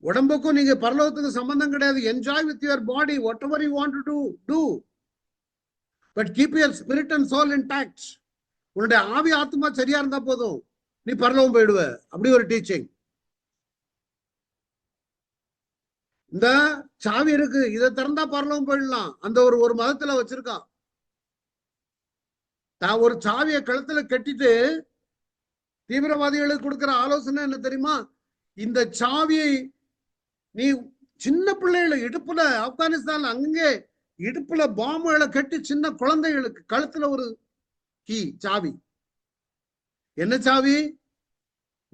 உடம்புக்கும் நீங்க பரலோகத்துக்கு சம்பந்தம் கிடையாது. Enjoy with your body, whatever you want to do, but keep your spirit and soul intact. உன்னுடைய ஆவி ஆத்மா சரியா இருந்தா போதும், நீ பரலோகம் போயிடுவ. அப்படி ஒரு டீச்சிங். இந்த சாவி இருக்கு, இதை திறந்தா பரலோகம் போயிடலாம், அந்த ஒரு மதத்துல வச்சிருக்கான். தான் ஒரு சாவியை கழுத்துல கட்டிட்டு தீவிரவாதிகளுக்கு கொடுக்கிற ஆலோசனை என்ன தெரியுமா? இந்த சாவியை நீ சின்ன பிள்ளைகளை இடுப்புல, ஆப்கானிஸ்தான்ல அங்கே இடுப்புல பாம்புகளை கட்டி சின்ன குழந்தைகளுக்கு கழுத்துல ஒரு கீ சாவி. என்ன சாவி?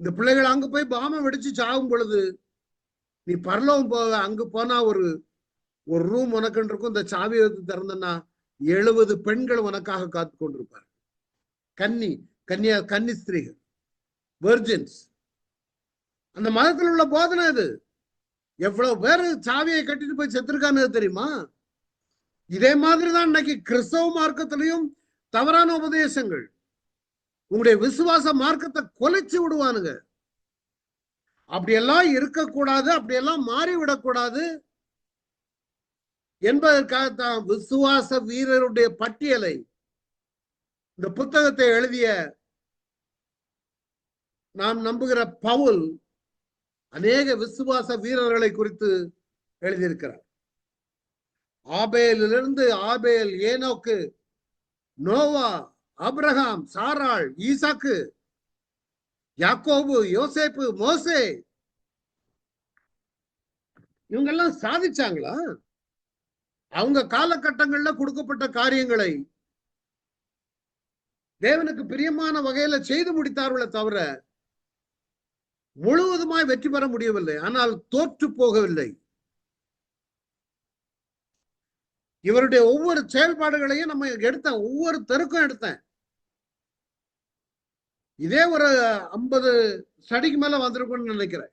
இந்த பிள்ளைகள் அங்க போய் பாம்பை வெடிச்சு சாகும் பொழுது நீ பரலோகம் போக, அங்க போனா ஒரு ரூம் உனக்கு இருக்கும். இந்த சாவியை திறந்தனா 70 பெண்கள் உனக்காக காத்து கொண்டிருப்பார். கன்னி ஸ்திரீகள், வெர்ஜின்ஸ். அந்த மதத்தில் உள்ள போதனை அது. எவ்வளவு பேரு சாவியை கட்டிட்டு போய் செத்துருக்கான்னு தெரியுமா? இதே மாதிரிதான் இன்னைக்கு கிறிஸ்தவ மார்க்கத்திலையும் தவறான உபதேசங்கள் உங்களுடைய விசுவாச மார்க்கத்தை கொலைச்சு விடுவானுங்க. அப்படியெல்லாம் இருக்கக்கூடாது, அப்படியெல்லாம் மாறிவிடக்கூடாது என்பதற்காகத்தான் விசுவாச வீரருடைய பட்டியலை இந்த புத்தகத்தை எழுதிய நாம் நம்புகிற பவுல் அநேக விசுவாச வீரர்களை குறித்து எழுதியிருக்கிறார். ஆபேலிலிருந்து ஆபேல், ஏனோக்கு, நோவா, அப்ரஹாம், சாராள், ஈசாக்கு, யாக்கோபு, யோசேப்பு, மோசே, இவங்கெல்லாம் சாதிச்சாங்களா? அவங்க காலகட்டங்கள்ல கொடுக்கப்பட்ட காரியங்களை தேவனுக்கு பிரியமான வகையில செய்து முடித்தார்களே தவிர முழுவதுமாய் வெற்றி பெற முடியவில்லை. ஆனால் தோற்று போகவில்லை. இவருடைய ஒவ்வொரு செயல்பாடுகளையும் நம்ம எடுத்தேன், ஒவ்வொரு தெருக்கும் எடுத்தேன். இதே ஒரு 50 ஸ்டடிக்கு மேல வந்திருக்கும்னு நினைக்கிறேன்.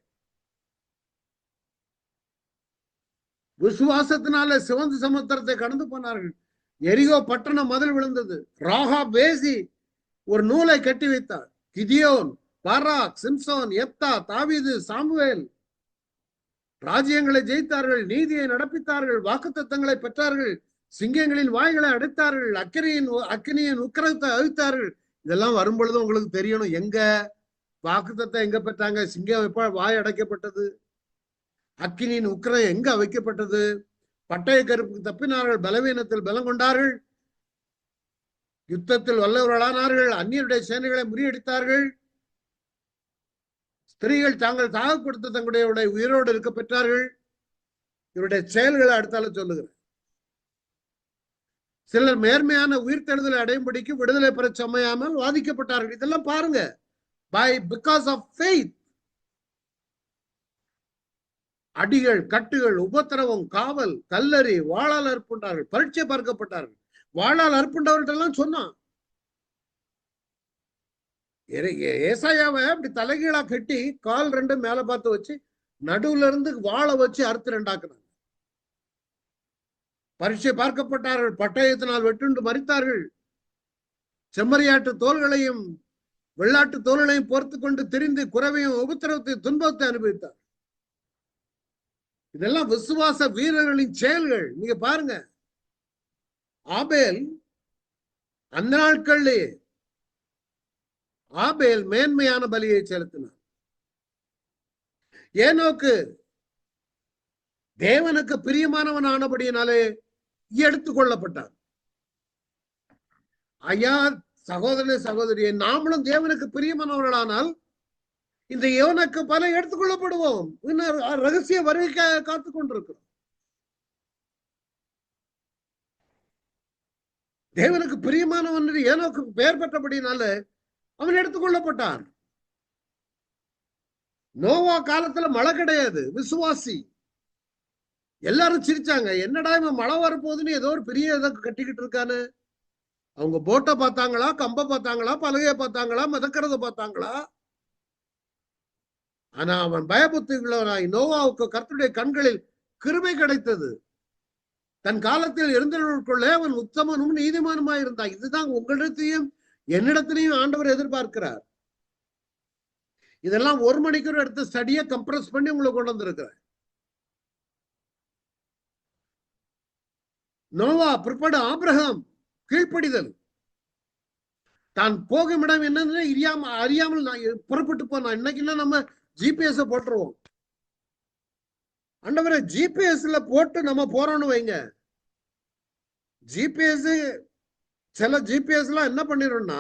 விசுவாசத்தினால சிவந்த சமுத்திரத்தை கடந்து போனார்கள். எரிகோ பட்டணம் மதில் விழுந்தது. ராகாப் வேசி ஒரு நூலை கட்டி வைத்தார். கிதியோன், பாராக், சிம்சோன், எப்தா, தாவீது, சாமுவேல் ராஜ்யங்களை ஜெயித்தார்கள், நீதியை நடப்பித்தார்கள், வாக்குத்தத்தங்களை பெற்றார்கள், சிங்கங்களின் வாய்களை அடைத்தார்கள், அக்கினியின் உக்கிரத்தை அழித்தார்கள். இதெல்லாம் வரும் பொழுது உங்களுக்கு தெரியணும், எங்க வாக்குத்தத்தம் எங்க பெற்றாங்க, சிங்கம் எப்ப வாய் அடைக்கப்பட்டது, அக்கினியின் உக்கிரம் எங்க வைக்கப்பட்டது, பட்டய கருப்புக்கு தப்பினார்கள், பலவீனத்தில் பலம் கொண்டார்கள், யுத்தத்தில் வல்லவர்களானார்கள், அந்நியருடைய சேனைகளை முறியடித்தார்கள், ஸ்திரீகள் தாங்கள் தாக கொடுத்த தங்களுடைய உயிரோடு இருக்க பெற்றார்கள். இவருடைய செயல்களை அடுத்தால சொல்லுகிறேன். சிலர் மேன்மையான உயிர்த்தெழுதலை அடையும்படிக்கு விடுதலை பெற சமையாமல் வாதிக்கப்பட்டார்கள். இதெல்லாம் பாருங்க, பிகாஸ் ஆஃப் ஃபெய்த். அடிகள், கட்டுகள், உபத்திரவம், காவல், கல்லறி, வாழால் அறுப்புண்டார்கள், பரீட்சை பார்க்கப்பட்டார்கள், வாழால் அறுப்புண்டவர்கிட்ட எல்லாம் சொன்னான். ஏசாயாவை அப்படி தலைகீழா கட்டி கால் ரெண்டு மேல பார்த்து வச்சு நடுவுல இருந்து வாழை வச்சு அறுத்து ரெண்டாக்குனாங்க. பரீட்சை பார்க்கப்பட்டார்கள், பட்டயத்தினால் வெட்டுண்டு மரித்தார்கள். செம்மறியாட்டு தோள்களையும் வெள்ளாட்டு தோள்களையும் பொறுத்து கொண்டு திரிந்து குறைவையும் உபத்திரவத்தை துன்பத்தை அனுபவித்தார். இதெல்லாம் விசுவாச வீரர்களின் செயல்கள். நீங்க பாருங்க, ஆபேல் அந்த நாட்களிலே ஆபேல் மேன்மையான பலியை செலுத்தினார். ஏனோக்கு தேவனுக்கு பிரியமானவன் ஆனபடியினாலே எடுத்துக் கொள்ளப்பட்டார். ஐயா சகோதரனே சகோதரியை, நாமளும் தேவனுக்கு பிரியமானவர்களானால் இந்த யோனுக்கு பல எடுத்துக்கொள்ளப்படுவோம். ரகசிய வருகை காத்து கொண்டிருக்கிறோம். தேவனுக்கு பிரியமானவன் ஏனோக்கு பெயர் பெற்றபடினால அவன் எடுத்துக்கொள்ளப்பட்டான். நோவா காலத்துல மழை கிடையாது, விசுவாசி. எல்லாரும் சிரிச்சாங்க, என்னடா இவன் மழை வரப்போகுதுன்னு ஏதோ ஒரு பெரிய இதை கட்டிக்கிட்டு இருக்கானு. அவங்க போட்டை பார்த்தாங்களா, கம்ப பார்த்தாங்களா, பலகையை பார்த்தாங்களா, மிதக்கிறத பார்த்தாங்களா? ஆனா அவன் பயபுத்திகளவனாய் நோவாவுக்கு கர்த்தருடைய கண்களில் கிருபை கிடைத்தது. தன் காலத்தில் இருந்தவர்களுக்குள்ளே அவன் உத்தமனும் நீதிமானுமாய் இருந்தான். இதுதான் உங்களிடத்தையும் என்னிடத்திலையும் ஆண்டவர் எதிர்பார்க்கிறார். இதெல்லாம் 1 மணிக்கு எடுத்த ஸ்டடியை கம்ப்ரஸ் பண்ணி உங்களை கொண்டு வந்திருக்கிறேன். நோவா பிற்பாடு ஆபிரகாம் கீழ்ப்படிதல். தான் போகும் இடம் என்னன்னு அறியாமல் நான் புறப்பட்டு போனா. இன்னைக்கு நம்ம ஜிபிஎஸ் போட்டுருவோம். ஆண்டவரே, ஜிபிஎஸ்ல போட்டு நம்ம போறோம்னு வைங்க. ஜிபிஎஸ் சில ஜிபிஎஸ் எல்லாம் என்ன பண்ணிடும்னா,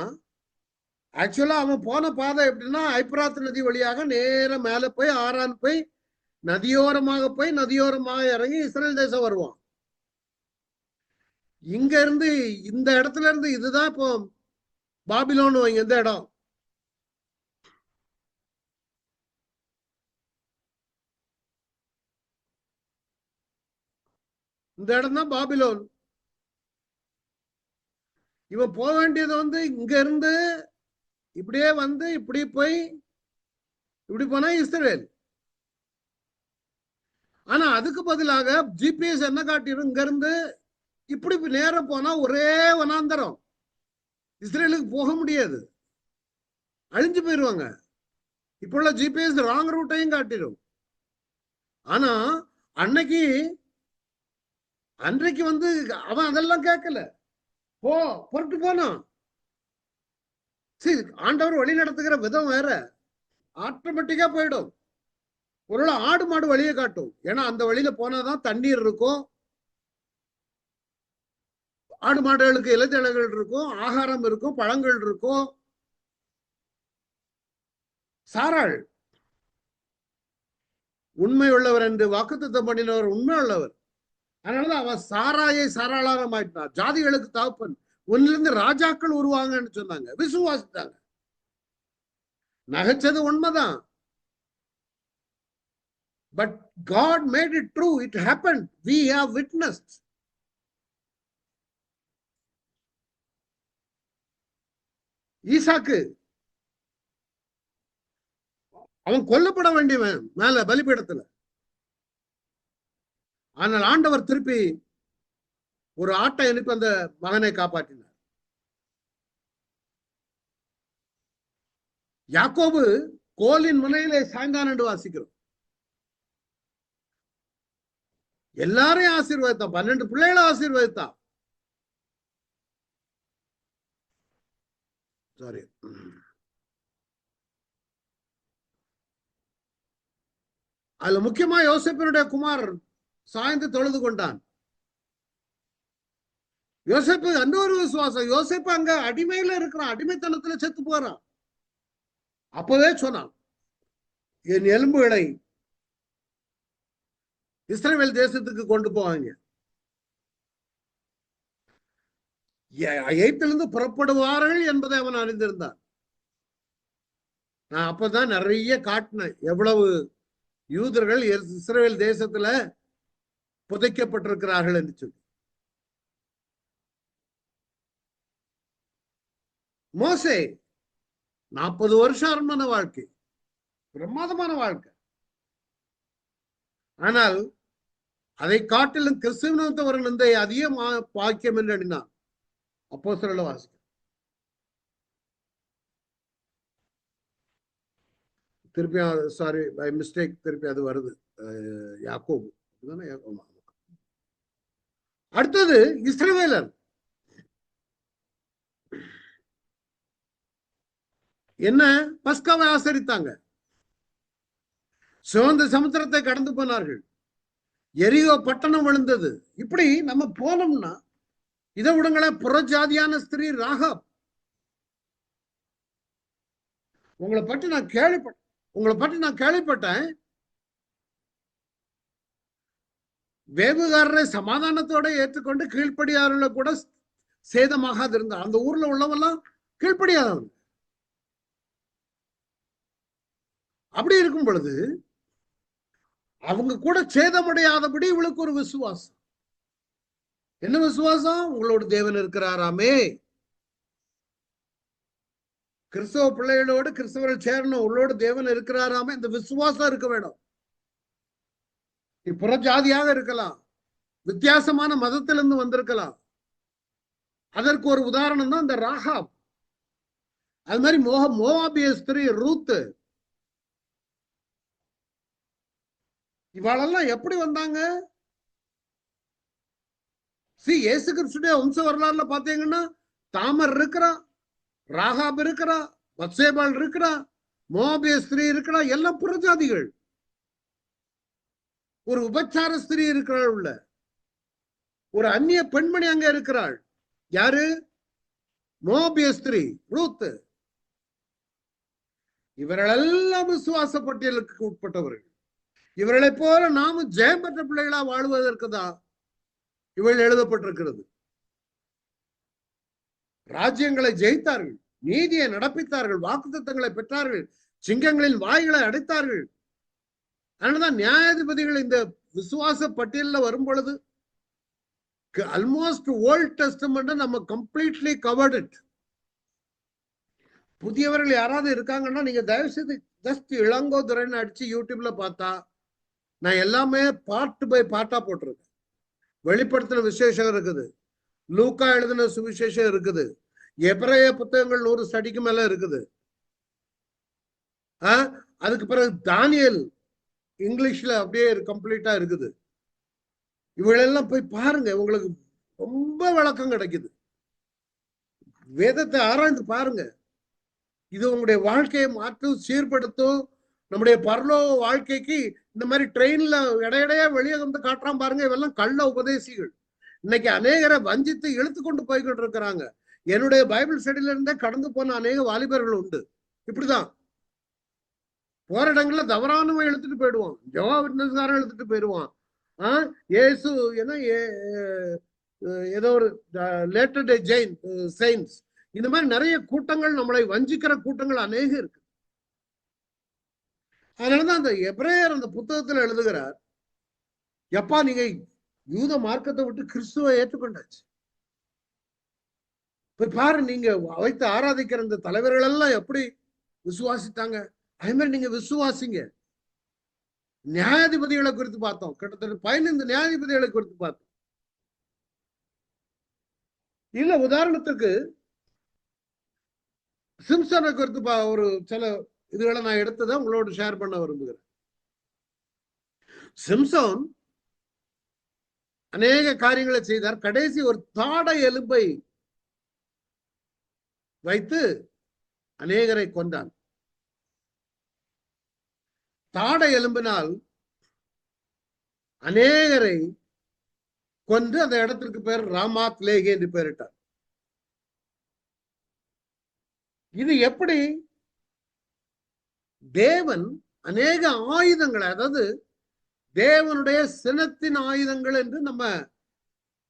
ஆக்சுவலா அவன் போன பாதை எப்படின்னா, ஐப்ராத் நதி வழியாக நேரம் மேல போய் ஆரான் போய் நதியோரமாக இறங்கி இஸ்ரேல் தேசம் வருவான். இங்க இருந்து இந்த இடத்துல இருந்து இதுதான் இப்போ பாபிலோன் வைங்க. இந்த இடம் இந்த இடம் தான் பாபிலோன். இவன் போக வேண்டியது இங்க இருந்து இப்படியே இப்படி போய் இப்படி போனா இஸ்ரேல். ஆனா அதுக்கு பதிலாக ஜிபிஎஸ் என்ன காட்டிடும், இங்க இருந்து இப்படி நேரம் போனா ஒரே வனாந்தரம். இஸ்ரேலுக்கு போக முடியாது, அழிஞ்சு போயிருவாங்க. இப்போ உள்ள ஜிபிஎஸ் ராங் ரூட்டையும் காட்டிடும். ஆனா அன்றைக்கு அவன் அதெல்லாம் கேட்கல. பொறுத்து போனான். சரி, ஆண்டவர் வழி நடத்துகிற விதம் வேற. ஆட்டோமேட்டிக்கா போயிடும். ஒரு ஆடு மாடு வழியை காட்டும். ஏன்னா அந்த வழியில போனாதான் தண்ணீர் இருக்கும், ஆடு மாடுகளுக்கு இலைத்தழைகள் இருக்கும், ஆகாரம் இருக்கும், பழங்கள் இருக்கும். சாராள் உண்மை உள்ளவர் என்று வாக்குத்தத்தம் பண்ணினவர் உண்மை உள்ளவர். அதனாலதான் அவன் சாராயை சாராளாரம் ஆயிட்டான். ஜாதிகளுக்கு தகப்பன், ஒன்னிலிருந்து ராஜாக்கள் உருவாங்கன்னு சொன்னாங்க, விசுவாசித்தாங்க. நகைச்சது உண்மைதான். But God made it true. It happened. We have witnessed. ஈசாக்கு அவன் கொல்லப்பட வேண்டியவன் மேல பலிபீடத்துல. ஆனால் ஆண்டவர் திருப்பி ஒரு ஆட்டை அனுப்பி அந்த மகனை காப்பாற்றினார். யாக்கோபு கோலின் முனையிலே சாய்ந்தான் என்று வாசிக்கிறோம். எல்லாரையும் ஆசீர்வதித்தான், 12 பிள்ளைகளை ஆசீர்வதித்தான். சாரி, அதுல முக்கியமா யோசேப்பினுடைய குமார் சாய்ந்து தொழுது கொண்டான். யோசேப்பு இன்னொரு விசுவாசம். யோசேப்பு அங்க அடிமையில இருக்கிறான், அடிமைத்தனத்துல செத்து போறான். அப்பவே சொன்னான், என் எலும்புகளை இஸ்ரவேல் தேசத்துக்கு கொண்டு போவாங்க. எகிப்திலிருந்து புறப்படுவார்கள் என்பதை அவன் அறிந்திருந்தான். நான் அப்பதான் நிறைய காட்டினேன், எவ்வளவு யூதர்கள் இஸ்ரவேல் தேசத்துல புதைக்கப்பட்டிருக்கிறார்கள் என்று சொல்லி. மோசே 40 வருஷம் அரண்மனை வாழ்க்கை, பிரமாதமான வாழ்க்கை. ஆனால் அதை காட்டிலும் கிறிஸ்துவ நிந்தை அதிக பாக்கியம் என்று எண்ணினார். அப்போஸ்தலர்ல வாசிக்க திருப்பி, சாரி பை மிஸ்டேக், திருப்பி அது வருது யாக்கோபு. அடுத்தது இஸ்ரவேலர். என்ன? பஸ்காவை ஆசரித்தாங்க, சிவந்த சமுத்திரத்தை கடந்து போனார்கள், எரியோ பட்டணம் விழுந்தது. இப்படி நம்ம போனோம்னா இதை விடுங்களேன், புறஜாதியான ஸ்திரீ ராகாப். உங்களை பற்றி நான் கேள்விப்பட்டேன், வேவுகாரரை சமாதானத்தோட ஏற்றுக்கொண்டு கீழ்ப்படியாதவர்களை கூட சேதமாகாது இருந்தார். அந்த ஊர்ல உள்ளவெல்லாம் கீழ்ப்படியாதவங்க. அப்படி இருக்கும் பொழுது அவங்க கூட சேதமடையாதபடி இவளுக்கு ஒரு விசுவாசம். என்ன விசுவாசம்? உங்களோட தேவன் இருக்கிறாராமே, கிறிஸ்தவ பிள்ளைகளோடு கிறிஸ்தவர்கள் சேரணும், உங்களோட தேவன் இருக்கிறாராமே, இந்த விசுவாசம் இருக்க வேணும். புற ஜாதியாக இருக்கலாம், வித்தியாசமான மதத்திலிருந்து வந்திருக்கலாம். அதற்கு ஒரு உதாரணம் தான் இந்த ராகாப். அது மாதிரி மோவாபிய ஸ்திரீ ரூத். இவாளெல்லாம் எப்படி வந்தாங்க? இயேசு கிறிஸ்துடைய வம்ச வரலாறுல பாத்தீங்கன்னா தாமர் இருக்கிறா, ராகாப் இருக்கிறா, பத்சேபாள் இருக்கிறா, மோவாபிய ஸ்திரீ இருக்கிறா, எல்லாம் புறஜாதிகள். ஒரு உபச்சார ஸ்திரீ இருக்கிறாள், உள்ள ஒரு அந்நிய பெண்மணி அங்க இருக்கிறாள். யாரு? மோவாபிய ஸ்திரீ ரூத். இவர்களெல்லாம் விசுவாச பட்டியலுக்கு உட்பட்டவர்கள். இவர்களை போல நாமும் ஜெயம் பெற்ற பிள்ளைகளா வாழ்வதற்கு தான் இவள் எழுதப்பட்டிருக்கிறது. ராஜ்யங்களை ஜெயித்தார்கள், நீதியை நடப்பித்தார்கள், வாக்குத்தத்தங்களை பெற்றார்கள், சிங்கங்களின் வாய்களை அடைத்தார்கள். அதனாலதான் நியாயாதிபதிகள் இந்த விசுவாச பட்டியலில் வரும் பொழுது ஆல்மோஸ்ட் ஓல்ட் டெஸ்டமெண்ட் நம்ம கம்ப்ளீட்லி கவர்ட் இட். புதியவர்கள் யாராவது இருக்காங்கன்னா நீங்க தயவு செய்து ஜஸ்ட் இளங்கோதுரைன்னு அடிச்சு யூடியூப்ல பார்த்தா நான் எல்லாமே பார்ட் பை பார்ட்டா போட்டிருக்கேன். வெளிப்படுத்தின விசேஷம் இருக்குது, லூக்கா எழுதின சுவிசேஷம் இருக்குது, எபிரேய புத்தகங்கள் 100 ஸ்டடிக்கு மேல இருக்குது. அதுக்கு பிறகு தானியல் இங்கிலீஷ்ல அப்படியே கம்ப்ளீட்டா இருக்குது. இவளெல்லாம் போய் பாருங்க, உங்களுக்கு ரொம்ப விளக்கம் கிடைக்குது. வேதத்தை ஆராய்ந்து பாருங்க. இது உங்களுடைய வாழ்க்கையை மாற்றும், சீர்படுத்தும். நம்முடைய பரலோக வாழ்க்கைக்கு இந்த மாதிரி ட்ரெயின்ல இடையிடையா வெளியே வந்து காட்டுறான் பாருங்க. இவெல்லாம் கள்ள உபதேசிகள். இன்னைக்கு அநேகரை வஞ்சித்து இழுத்து கொண்டு போய்கிட்டு இருக்கிறாங்க. என்னுடைய பைபிள் ஸ்டடியில இருந்தே கடந்து போன அநேக வாலிபர்கள் உண்டு. இப்படிதான் போற இடங்கள்ல தவறானவன் இழுத்துட்டு போயிடுவான், ஜெவா விட்னஸ்காரன் இழுத்துட்டு போயிடுவான். ஏசு என்ன ஏதோ ஒரு லேட்டர் டே ஜெயின் சயின்ஸ், இந்த மாதிரி நிறைய கூட்டங்கள் நம்மளை வஞ்சிக்கிற கூட்டங்கள் அநேகம் இருக்கு. அதனாலதான் அந்த எபிரேயர் அந்த புத்தகத்துல எழுதுகிறார், எப்பா நீங்க யூத மார்க்கத்தை விட்டு கிறிஸ்துவை ஏற்றுக்கொண்டாச்சு, போய் பாரு நீங்க வைத்து ஆராதிக்கிற இந்த தலைவர்கள் எல்லாம் எப்படி விசுவாசித்தாங்க, அதே மாதிரி நீங்க விசுவாசிங்க. நியாயாதிபதிகளை குறித்து பார்த்தோம், கிட்டத்தட்ட 15 நியாயாதிபதிகளை குறித்து பார்த்தோம். இல்ல உதாரணத்துக்கு சிம்சனை குறித்து ஒரு சில இதுகளை நான் எடுத்ததை உங்களோடு ஷேர் பண்ண விரும்புகிறேன். சிம்சன் அநேக காரியங்களை செய்தார். கடைசி ஒரு தாடை எலும்பை வைத்து அநேகரை கொண்டான். தாடை எலும்பினால் அநேகரை கொன்று அந்த இடத்திற்கு பேர் ராமாத் லேகி என்று பெயரிட்டார். இது எப்படி? தேவன் அநேக ஆயுதங்களை, அதாவது தேவனுடைய சினத்தின் ஆயுதங்கள் என்று நம்ம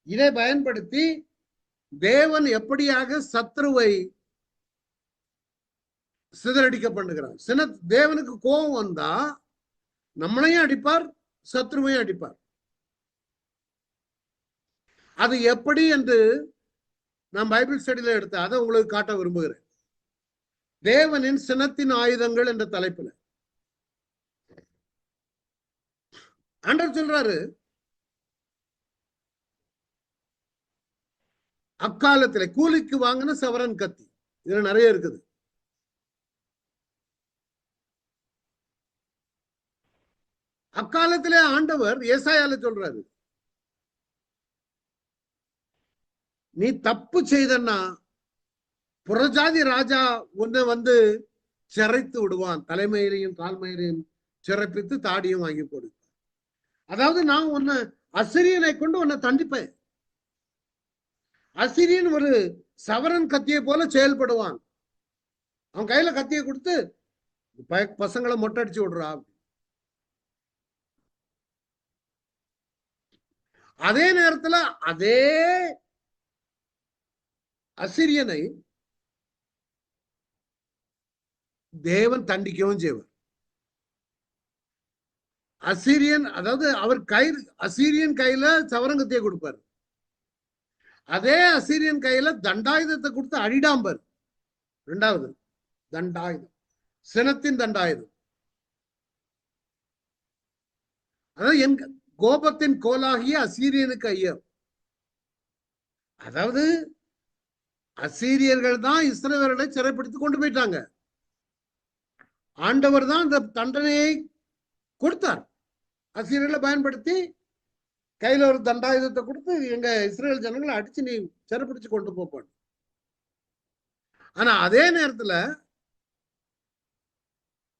இதை பயன்படுத்தி தேவன் எப்படியாக சத்ருவை சிதறடிக்க பண்ணுகிறார். தேவனுக்கு கோபம் வந்தா நம்மளையும் அடிப்பார், சத்ருவையும் அடிப்பார். அது எப்படி என்று நான் பைபிள் ஸ்டடியில எடுத்த அதை உங்களுக்கு காட்ட விரும்புகிறேன். தேவனின் சினத்தின் ஆயுதங்கள் என்ற தலைப்புல ஆண்டவர் சொல்றாரு, அக்காலத்துல கூலிக்கு வாங்கின சவரன் கத்தி. இதுல நிறைய இருக்குது. அக்காலத்திலே ஆண்டவர் ஏசாயால சொல்றாரு, நீ தப்பு செய்தன்னா புறஜாதி ராஜா உன்னை வந்து சிறைத்து விடுவான், தலைமையிலையும் கால்மையிலையும் சிறப்பித்து தாடியும் வாங்கி போடு. அதாவது நான் உன்னை அசிரியனை கொண்டு உன்னை தண்டிப்பேன். அசிரியன் ஒரு சவரன் கத்தியை போல செயல்படுவான். அவன் கையில கத்தியை கொடுத்து பசங்களை மொட்டை அடிச்சு விடுறா. அதே நேரத்துல அதே அசிரியனை தேவன் தண்டிக்கவும் செய்வார். அசிரியன், அதாவது அவர் அசிரியன் கையில சவரங்கத்தையே கொடுப்பார். அதே அசிரியன் கையில தண்டாயுதத்தை கொடுத்து அழிடாம்பர். இரண்டாவது தண்டாயுதம், சினத்தின் தண்டாயுதம். அதாவது என் கோபத்தின் கோலாகிய அசீரியனுக்கு ஐயம். அதாவது அசீரியர்கள் தான் இஸ்ரவேலை சிறைப்பிடித்து கொண்டு போயிட்டாங்க. ஆண்டவர் தான் இந்த தண்டனையை கொடுத்தார். அசீரியர்களை பயன்படுத்தி கையில ஒரு தண்டாயுதத்தை கொடுத்து எங்க இஸ்ரேல் ஜனங்களை அடிச்சு நீ சிறைப்பிடிச்சு கொண்டு போப்பாடு. ஆனா அதே நேரத்துல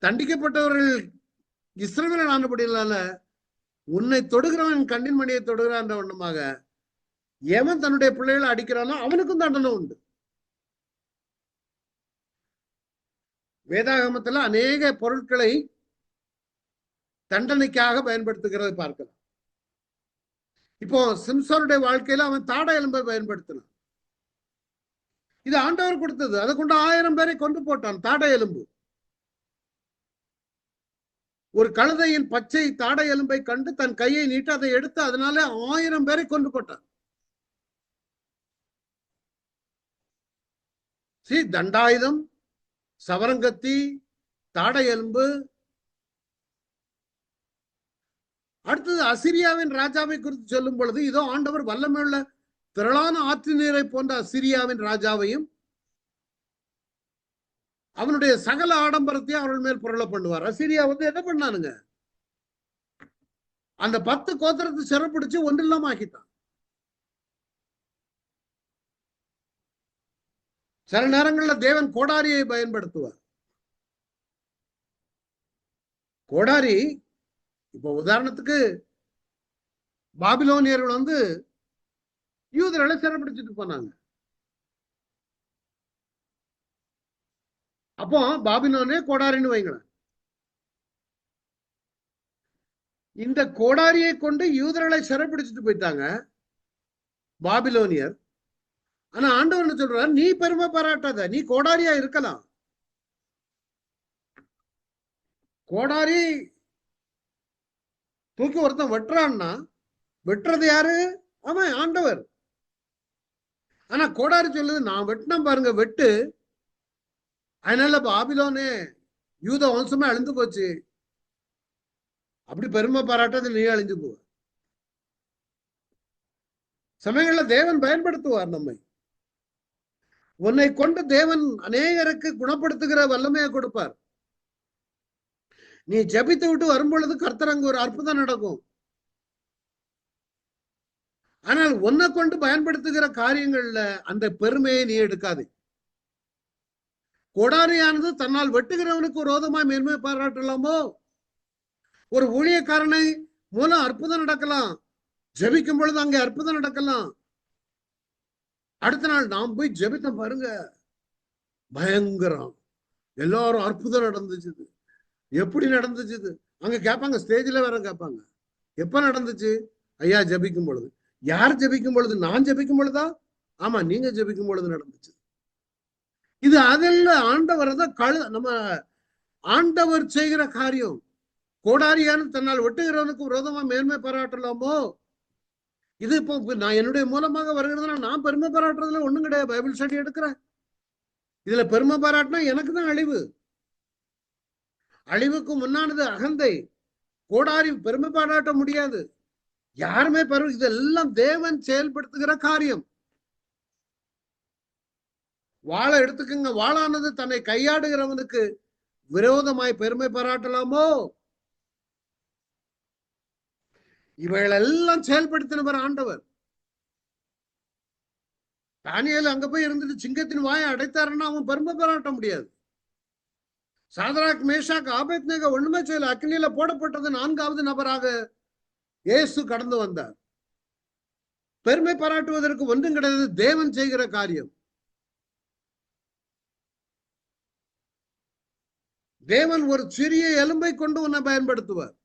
தண்டிக்கப்பட்டவர்கள் இஸ்ரவேல் ஆனபடியால உன்னை தொடுகிறவன் கண்ணின் மணியை தொடுகிறான் வண்ணமாக எவன் தன்னுடைய பிள்ளைகளை அடிக்கிறானோ அவனுக்கும் தண்டனை உண்டு. வேதாகமத்துல அநேக பொருட்களை தண்டனைக்காக பயன்படுத்துகிறதை பார்க்கலாம். இப்போ சிம்சோனுடைய வாழ்க்கையில அவன் தாடை எலும்பை பயன்படுத்தினான். இது ஆண்டவர் கொடுத்தது. அதை கொண்டு 1000 பேரை கொண்டு போட்டான். தாடை எலும்பு. ஒரு கழுதையின் பச்சை தாடை எலும்பை கண்டு தன் கையை நீட்டு அதை எடுத்து அதனால 1000 பேரை கொண்டு போட்டான். தண்டாயுதம், சவரங்கத்தி, தாடை எலும்பு. அடுத்தது அசிரியாவின் ராஜாவை குறித்து சொல்லும் பொழுது இதோ ஆண்டவர் வல்லமையுள்ள திரளான ஆற்று நீரை போன்ற அசிரியாவின் ராஜாவையும் அவனுடைய சகல ஆடம்பரத்தையும் அவர்கள் மேல் புரள பண்ணுவார். அசிரியா வந்து என்ன பண்ணானுங்க, அந்த 10 கோத்திரத்தை சிறப்பிடிச்சு ஒன்றில்லாம ஆக்கிட்டான். சில நேரங்களில் தேவன் கோடாரியை பயன்படுத்துவார். கோடாரி இப்ப உதாரணத்துக்கு பாபிலோனியர்கள் வந்து யூதர்களை சிறைப்பிடிச்சிட்டு போனாங்க. அப்போ பாபிலோனே கோடாரின்னு வைங்களேன். இந்த கோடாரியை கொண்டு யூதர்களை சிறைப்பிடிச்சிட்டு போயிட்டாங்க பாபிலோனியர். ஆனா ஆண்டவர் என்ன சொல்றார், நீ பெருமை பாராட்டாத, நீ கோடாரியா இருக்கலாம். கோடாரி தூக்கி ஒருத்தன் வெட்டுறான்னா வெட்டுறது யாரு? அவன் ஆண்டவர். ஆனா கோடாரி சொல்லுது, நான் வெட்டினா பாருங்க வெட்டு, அதனால பாபிலோனே யூத வம்சமே அழிந்து போச்சு. அப்படி பெருமை பாராட்டாத நீ அழிஞ்சு போ. சமயங்கள்ல தேவன் பயன்படுத்துவார் நம்மை. உன்னை கொண்டு தேவன் அநேகருக்கு குணப்படுத்துகிற வல்லமையை கொடுப்பார். நீ ஜபித்து விட்டு வரும்பொழுது கர்த்தர் அங்கு ஒரு அற்புதம் நடக்கும். ஆனால் உன்னை கொண்டு பயன்படுத்துகிற காரியங்கள்ல அந்த பெருமையை நீ எடுக்காது. கோடாரியானது தன்னால் வெட்டுகிறவனுக்கு விரோதமாய் மேன்மை பாராட்டலாமோ? ஒரு ஊழியக்காரனை மூலம் அற்புதம் நடக்கலாம், ஜபிக்கும் பொழுது அங்கே அற்புதம் நடக்கலாம். அடுத்த நாள் நாம் போய் ஜபித்த பாருங்க, பயங்கரம், எல்லாரும் அற்புதம் நடந்துச்சு. எப்படி நடந்துச்சு அங்க கேட்பாங்க, ஸ்டேஜ்ல வேற கேட்பாங்க, எப்ப நடந்துச்சு? ஐயா ஜபிக்கும் பொழுது. யார் ஜபிக்கும் பொழுது? நான் ஜபிக்கும் பொழுதா? ஆமா, நீங்க ஜபிக்கும் பொழுது நடந்துச்சு. இது அதெல்லாம் ஆண்டவர் தான் நம்ம ஆண்டவர் செய்கிற காரியம். கோடாரியான தன்னால் வெட்டுகிறவனுக்கு விரோதமா மேன்மை பாராட்டலாமோ? இது இப்போ நான் என்னுடைய மூலமாக வருகிறதுனா நான் பெருமை பாராட்டுறதுல ஒண்ணும் கிடையாது. பைபிள் ஸ்டடி எடுக்கிறேன், இதுல பெருமை பாராட்டினா எனக்கு தான் அழிவு. அழிவுக்கு முன்னானது அகந்தை. கோடாரி பெருமை பாராட்ட முடியாது. யாருமே இதெல்லாம் தேவன் செயல்படுத்துகிற காரியம். வாழை எடுத்துக்கங்க. வாழானது தன்னை கையாடுகிறவனுக்கு விரோதமாய் பெருமை பாராட்டலாமோ? இவைகளெல்லாம் செயல்படுத்தினவர் ஆண்டவர். தானியேல் அங்க போய் இருந்துட்டு சிங்கத்தின் வாயை அடைத்தாருன்னா அவன் பெருமை பாராட்ட முடியாது. சாதராக், மேஷாக், ஆபேத்நேகோ ஒண்ணுமே செய்யல. அக்னியில போடப்பட்டது 4வது நபராக இயேசு கடந்து வந்தார். பெருமை பாராட்டுவதற்கு ஒன்றும் கிடையாது. தேவன் செய்கிற காரியம். தேவன் ஒரு சிறிய எலும்பை கொண்டு உன்னை பயன்படுத்துவார்.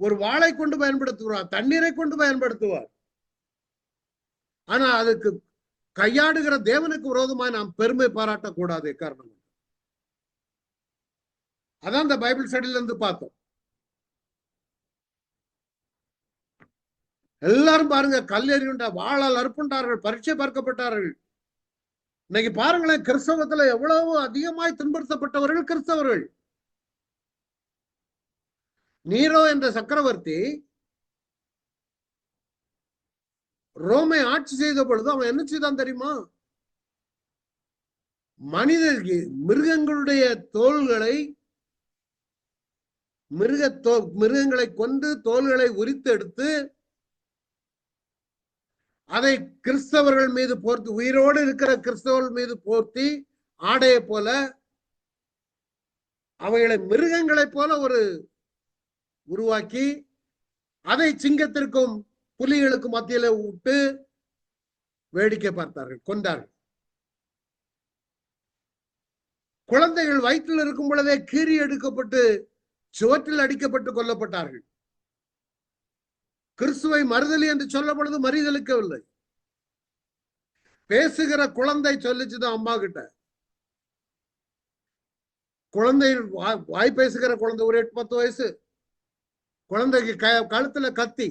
ஒரு வாளை கொண்டு பயன்படுத்துவார். தண்ணீரை கொண்டு பயன்படுத்துவார். ஆனா அதுக்கு கையாடுகிற தேவனுக்கு விரோதமாய் நாம் பெருமை பாராட்டக்கூடாது. காரணம் அதான் இந்த பைபிள் ஸ்டடியில இருந்து பார்த்தோம். எல்லாரும் பாருங்க, கல்லெறியுண்டா, வாளால் அறுப்புண்டார்கள், பரீட்சை பார்க்கப்பட்டார்கள். இன்னைக்கு பாருங்களேன், கிறிஸ்தவத்துல எவ்வளவு அதிகமாய் துன்புறுத்தப்பட்டவர்கள் கிறிஸ்தவர்கள். நீரோ என்ற சக்கரவர்த்தி ரோமை ஆட்சி செய்த பொழுது அவன் என்ன செய்தான் தெரியுமா? மிருகங்களுடைய தோள்களை, மிருகங்களை கொண்டு தோள்களை உரித்து எடுத்து அதை கிறிஸ்தவர்கள் மீது போர்த்தி, உயிரோடு இருக்கிற கிறிஸ்தவர்கள் மீது போர்த்தி, ஆடையை போல அவைகளை மிருகங்களை போல ஒரு உருவாக்கி அதை சிங்கத்திற்கும் புலிகளுக்கும் மத்தியில விட்டு வேடிக்கை பார்த்தார்கள், கொண்டார்கள். குழந்தைகள் வயிற்றில் இருக்கும் பொழுதே கீறி எடுக்கப்பட்டு சுவற்றில் அடிக்கப்பட்டு கொல்லப்பட்டார்கள். கிறிஸ்துவை மறுதலி என்று சொல்ல பொழுது மறுதலிக்கவில்லை. பேசுகிற குழந்தை சொல்லிச்சுதான் அம்மா கிட்ட. குழந்தை வாய் பேசுகிற குழந்தை, ஒரு 8-10 வயசு குழந்தைக்கு கழுத்துல கத்தி.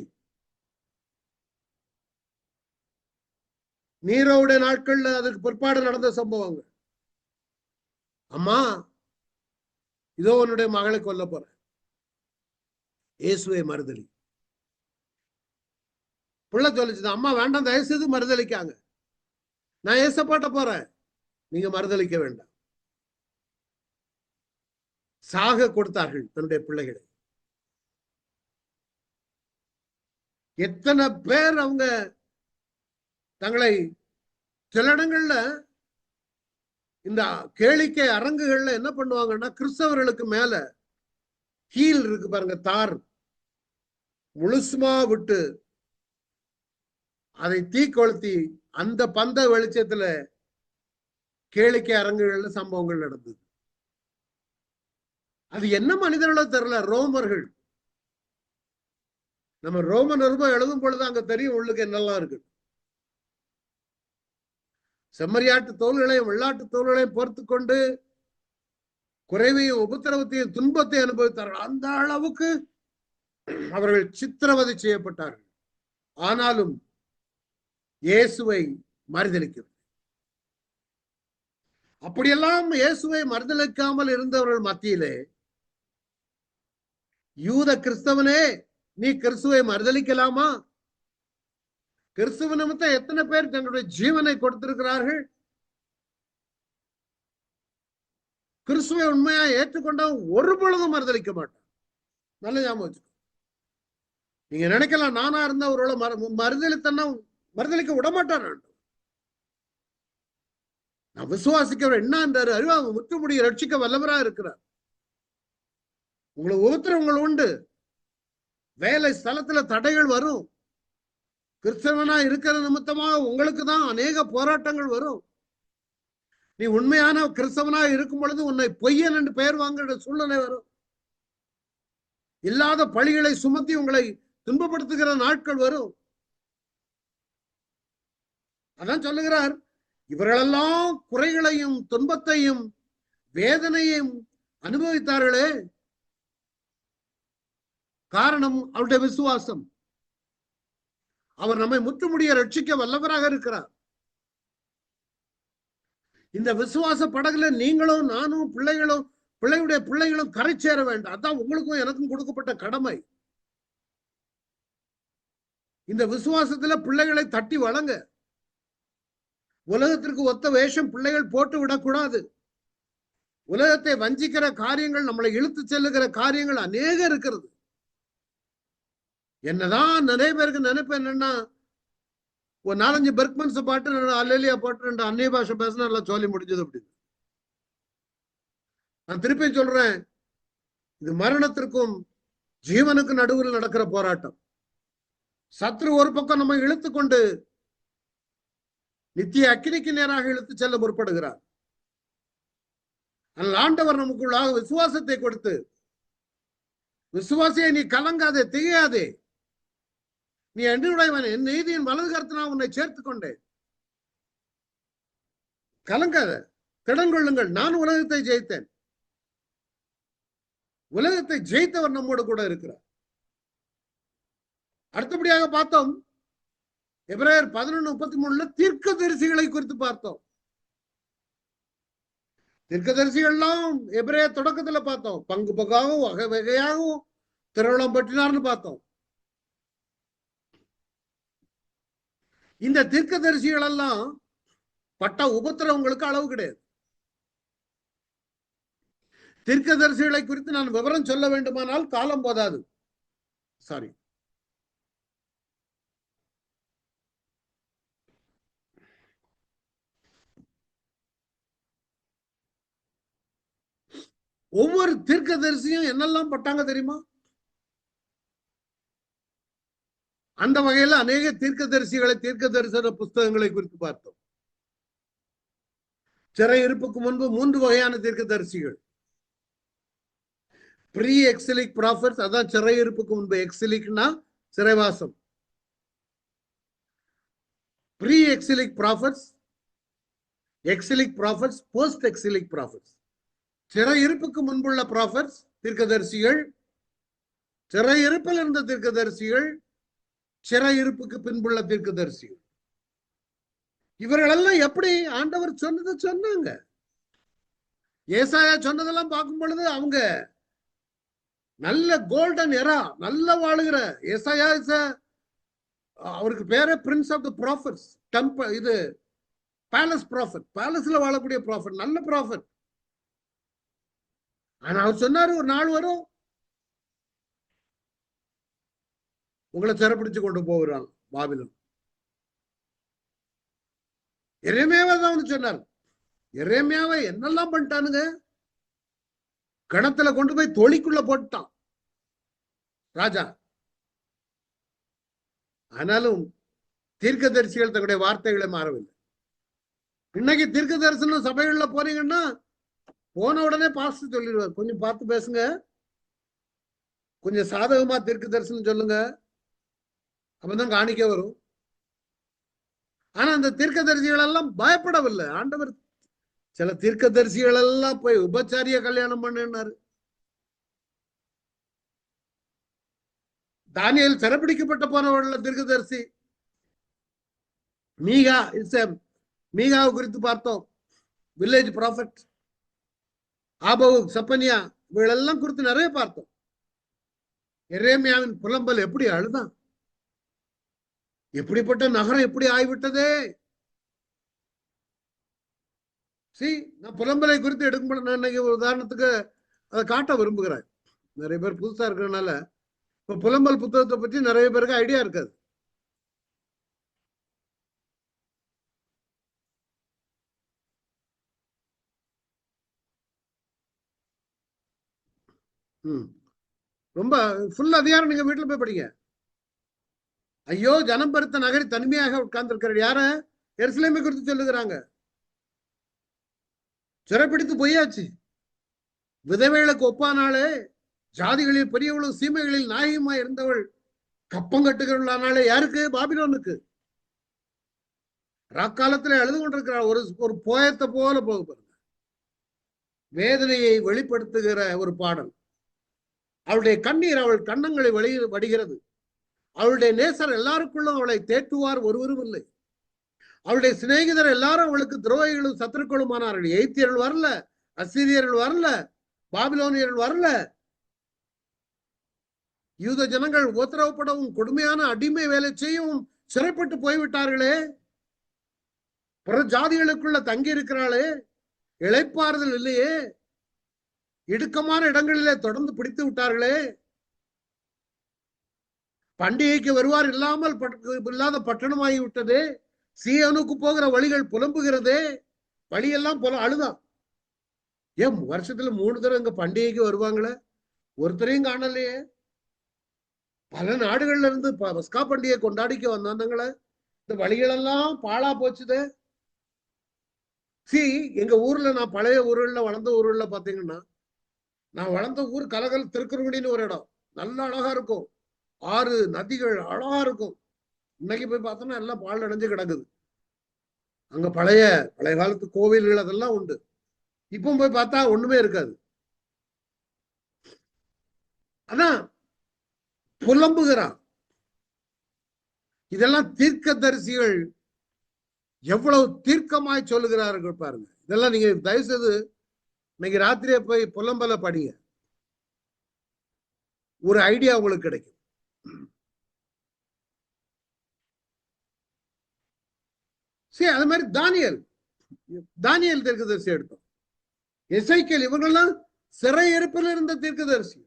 நீரோவுடைய நாட்கள்ல அதுக்கு பிற்பாடு நடந்த சம்பவங்கள். அம்மா, இதோ உன்னுடைய மகளை கொல்ல போற, இயேசுவை மறுதலி. பிள்ளை சொல்லிச்சுதான், அம்மா வேண்டாம், தயவு செய்து மறுதலிக்காங்க, நான் ஏசப்பாட்ட போறேன், நீங்க மறுதலிக்க வேண்டாம். சாக கொடுத்தார்கள் தன்னுடைய பிள்ளைகளை. எத்தனை பேர் அவங்க தங்களை சில இடங்கள்ல இந்த கேளிக்கை அரங்குகள்ல என்ன பண்ணுவாங்கன்னா, கிறிஸ்தவர்களுக்கு மேல ஹீல் இருக்கு பாருங்க, தார் முழுசுமா விட்டு அதை தீ கொளுத்தி அந்த பந்த வெளிச்சத்துல கேளிக்கை அரங்குகள்ல சம்பவங்கள் நடந்தது. அது என்ன மனிதர்களோ தெரியல, ரோமர்கள். நம்ம ரோம நிருபம் எழுதும் பொழுது அங்க தெரியும் உள்ளுக்கு என்னெல்லாம் இருக்கு. செம்மறியாட்டு தோள்களையும் வெள்ளாட்டு தோள்களையும் பொறுத்து கொண்டு குறைவையும் உபத்திரவத்தையும் துன்பத்தை அனுபவித்தார்கள். அந்த அளவுக்கு அவர்கள் சித்திரவதை செய்யப்பட்டார்கள். ஆனாலும் இயேசுவை மறுதலிக்கிறது. அப்படியெல்லாம் இயேசுவை மறுதலிக்காமல் இருந்தவர்கள் மத்தியிலே யூத கிறிஸ்தவனே, நீ கிறிஸ்துவை மறுதலிக்கலாமா? கிறிஸ்துவ நிமித்தம் எத்தனை பேர் தங்களுடைய ஜீவனை கொடுத்திருக்கிறார்கள். கிறிஸ்துவை உண்மையா ஏற்றுக்கொண்டா ஒரு பொழுதும் மறுதலிக்க மாட்டான். நல்ல ஞாபகம் வச்சுக்கோ. நீங்க நினைக்கலாம், நானா இருந்தா ஒருவேளை மறுதலித்தன்னா மறுதலிக்க விடமாட்டான். நான் விசுவாசிக்கிறவர் என்ன என்றாரு, அறிவா முற்றுமுடிய ரட்சிக்க வல்லவரா இருக்கிறார். உங்களுக்கு உபத்திரவங்கள் உண்டு, வேலை ஸ்தலத்துல தடைகள் வரும், கிறிஸ்தவனா இருக்கிற நிமித்தமாக உங்களுக்கு தான் அநேக போராட்டங்கள் வரும். நீ உண்மையான கிறிஸ்தவனா இருக்கும் பொழுது உன்னை பொய்யன் என்று பெயர் வாங்குற சூழ்நிலை வரும். இல்லாத பழிகளை சுமத்தி உங்களை துன்பப்படுத்துகிற நாட்கள் வரும். அதான் சொல்லுகிறார், இவர்களெல்லாம் குறைகளையும் துன்பத்தையும் வேதனையும் அனுபவித்தார்களே, காரணம் அவருடைய விசுவாசம். அவர் நம்மை முற்றுமுடிய ரட்சிக்க வல்லவராக இருக்கிறார். இந்த விசுவாச படகுல நீங்களும் நானும் பிள்ளைகளும் பிள்ளையுடைய பிள்ளைகளும் கரை சேர வேண்டும். அதான் உங்களுக்கும் எனக்கும் கொடுக்கப்பட்ட கடமை. இந்த விசுவாசத்துல பிள்ளைகளை தட்டி வளங்க. உலகத்திற்கு ஒத்த வேஷம் பிள்ளைகள் போட்டு விடக்கூடாது. உலகத்தை வஞ்சிக்கிற காரியங்கள், நம்மளை இழுத்து செல்லுகிற காரியங்கள் அநேக இருக்கிறது. என்னதான் நிறைய பேருக்கு நினைப்பு என்னன்னா, ஒரு 4-5 பெர்க்மன்ஸ் பாட்டு அல்லேலியா பாட்டு 2 அந்நிய பாஷை பேசினா எல்லாம் சொல்லி முடிஞ்சது. அப்படி நான் திருப்பி சொல்றேன், இது மரணத்திற்கும் ஜீவனுக்கும் நடுவில் நடக்கிற போராட்டம். சத்ரு ஒரு பக்கம் நம்ம இழுத்து கொண்டு நித்திய அக்கினிக்கு நேராக இழுத்து செல்ல முற்படுகிறார். ஆனால் ஆண்டவர் நமக்குள்ளாக விசுவாசத்தை கொடுத்து, விசுவாசியை நீ கலங்காதே, திகையாதே, நீ என்னுடையவன், என் நீதியின் வலது கரத்தினா உன்னை சேர்த்து கொண்டேன், கலங்காத, திடங்கொள்ளுங்கள், நான் உலகத்தை ஜெயித்தேன். உலகத்தை ஜெயித்தவர் நம்மோடு கூட இருக்கிறார். அடுத்தபடியாக பார்த்தோம், எபிரேயர் 11:33 தீர்க்கதரிசிகளை குறித்து பார்த்தோம். தீர்க்கதரிசிகள்லாம் எபிரேயர் தொடக்கத்துல பார்த்தோம், பங்கு பங்காகவும் வகை வகையாகவும் திருவிழம் பற்றினார்னு பார்த்தோம். இந்த தீர்க்கதரிசிகள் எல்லாம் பட்ட உபத்திரவங்களுக்கு அளவு கிடையாது. தீர்க்கதரிசிகளை குறித்து நான் விவரம் சொல்ல வேண்டுமானால் காலம் போதாது. சாரி, ஒவ்வொரு தீர்க்கதரிசியும் என்னெல்லாம் பட்டாங்க தெரியுமா? அந்த வகையில அநேக தீர்க்கதரிசிகளை, தீர்க்க தரிசன புஸ்தகங்களை குறித்து பார்த்தோம். சிறை இருப்புக்கு முன்பு 3 வகையான தீர்க்கதரிசிகள். ப்ரீ எக்ஸிலிக் ப்ராஃபட்ஸ், அதான் சிறை இருப்புக்கு முன்பு. எக்ஸிலிக்னா சிறைவாசம். Pre exilic prophets, exilic prophets, post exilic prophets. சிறை இருப்புக்கு முன்புள்ள ப்ராஃபட்ஸ் தீர்க்கதரிசிகள், சிறை இருப்பில் இருந்த தீர்க்கதரிசிகள், சிறை இருப்புக்கு பின்புள்ள தீர்க்கதரிசிகள். இவர்களெல்லாம் எப்படி ஆண்டவர் சொன்னதை சொன்னாங்க. ஏசாயா சொன்னதெல்லாம் பார்க்கும் பொழுது அவங்க நல்ல கோல்டன் எரா, நல்ல வாழுகிற ஏசாயா, அவருக்கு பேரே பிரின்ஸ் ஆஃப் தி ப்ராஃபட்ஸ், இது பேலஸ் ப்ராஃபட், பேலஸ்ல வாழக்கூடிய ப்ராஃபட், நல்ல ப்ராஃபட். ஆனா அவர் சொன்னாரு, ஒரு நாள் வரும் உங்களை சிறப்பிடிச்சு கொண்டு போகிறான் பாபிலோன். எரேமியாவை தான் வந்து சொன்னார். எரேமியாவை என்னெல்லாம் பண்ணிட்டானுங்க, கணத்துல கொண்டு போய் தொழிக்குள்ள போட்டான் ராஜா. ஆனாலும் தீர்க்கதரிசிகள் தங்களுடைய வார்த்தைகளை மாறவில்லை. இன்னைக்கு தீர்க்க தரிசனம் சபைகள்ல போறீங்கன்னா போன உடனே பாஸ்டர் சொல்லிடுவார், கொஞ்சம் பார்த்து பேசுங்க, கொஞ்சம் சாதகமா தீர்க்க தரிசனம் சொல்லுங்க, அப்பதான் காணிக்க வரும். ஆனா அந்த தீர்க்கதரிசிகள் எல்லாம் பயப்படவில்லை. ஆண்டவர் சில தீர்க்கதரிசிகள் எல்லாம் போய் உபச்சாரிய கல்யாணம் பண்ணினாரு. தானியேல் சிறைப்பிடிக்கப்பட்ட போனவர்கள் தீர்க்கதரிசி மீகா, மீகாவை குறித்து பார்த்தோம், வில்லேஜ் ப்ராஃபட். ஆபவு, சப்பனியா, இவங்களெல்லாம் குறித்து நிறைய பார்த்தோம். எரேமியாவின் புலம்பல் எப்படி அழுதான், எப்படிப்பட்ட நகரம் எப்படி ஆய்விட்டதே. நான் புலம்பலை குறித்து எடுக்கும் இன்னைக்கு ஒரு உதாரணத்துக்கு அதை காட்ட விரும்புகிறேன். நிறைய பேர் புதுசா இருக்கிறதுனால இப்ப புலம்பல் புத்தகத்தை பற்றி நிறைய பேருக்கு ஐடியா இருக்காது. ரொம்ப ஃபுல் அதிகாரம் நீங்க வீட்டுல போய் படிங்க. ஐயோ ஜனம் பெருத்த நகரி தனிமையாக உட்கார்ந்து இருக்கிற யார எருசலேமை குறித்து சொல்லுகிறாங்க. சிறைப்பிடித்து போயாச்சு, விதவைகளுக்கு ஒப்பானாலே, ஜாதிகளில் பெரியவளும் சீமைகளில் நாயகமா இருந்தவள் கப்பங்கட்டுகிறாளே. யாருக்கு? பாபிலோனுக்கு. ராக்காலத்துல எழுது கொண்டிருக்கிறாள். ஒரு போயத்தை போல போக பாருங்க, வேதனையை வெளிப்படுத்துகிற ஒரு பாடல். அவளுடைய கண்ணீர் அவள் கண்ணங்களை வடிகிறது. அவளுடைய நேசர் எல்லாருக்குள்ளும் அவளை தேற்றுவார் ஒருவரும் இல்லை. அவளுடைய சிநேகிதர் எல்லாரும் அவளுக்கு துரோகிகளும் சத்துருக்களுமானார்கள். எய்த்தியர்கள் வரல, அசீரியர்கள் வரல, பாபிலோனியர்கள் வரல. யூத ஜனங்கள் உத்தரவுப்படவும் கொடுமையான அடிமை வேலை செய்யவும் சிறைப்பட்டு போய்விட்டார்களே. புற ஜாதிகளுக்குள்ள தங்கி இருக்கிறாளே, இளைப்பாறுதல் இல்லையே, இடுக்கமான இடங்களிலே தொடர்ந்து பிடித்து விட்டார்களே. பண்டிகைக்கு வருவார் இல்லாமல் இல்லாத பட்டணமாகி விட்டதே. சீயோனுக்கு போகிற வழிகள் புலம்புகிறதே. வழியெல்லாம் அழுதான். ஏன் வருஷத்துல 3 தடவை இங்க பண்டிகைக்கு வருவாங்களே, ஒருத்தரையும் காணலையே. பல நாடுகள்ல இருந்து பஸ்கா பண்டிகை கொண்டாடிக்க வந்தாங்களே. இந்த வழிகளெல்லாம் பாழா போச்சுதே. எங்க ஊர்ல, நான் பழைய ஊர்கள்ல வளர்ந்த ஊர்கள்ல பாத்தீங்கன்னா, நான் வளர்ந்த ஊர் கலகல் திருக்குறங்குடின்னு ஒரு இடம். நல்ல அழகா இருக்கும், ஆறு நதிகள் அழகா இருக்கும். இன்னைக்கு போய் பார்த்தோம்னா எல்லாம் பால் அடைஞ்சு கிடக்குது. அங்க பழைய காலத்து கோவில்கள் அதெல்லாம் உண்டு. இப்போ போய் பார்த்தா ஒண்ணுமே இருக்காது. ஆனா புலம்புகிறான். இதெல்லாம் தீர்க்கதரிசிகள் எவ்வளவு தீர்க்கமாய் சொல்லுகிறார்கள் பாருங்க. இதெல்லாம் நீங்க தயவு செய்து இன்னைக்கு ராத்திரியே போய் புலம்பல படிங்க, ஒரு ஐடியா உங்களுக்கு கிடைக்கும். சரி, அது மாதிரி தானியல் தீர்க்கதரிசி எடுத்தோம். எசேக்கியேல், இவங்கெல்லாம் சிறையிருப்பில் இருந்த தீர்க்கதரிசி.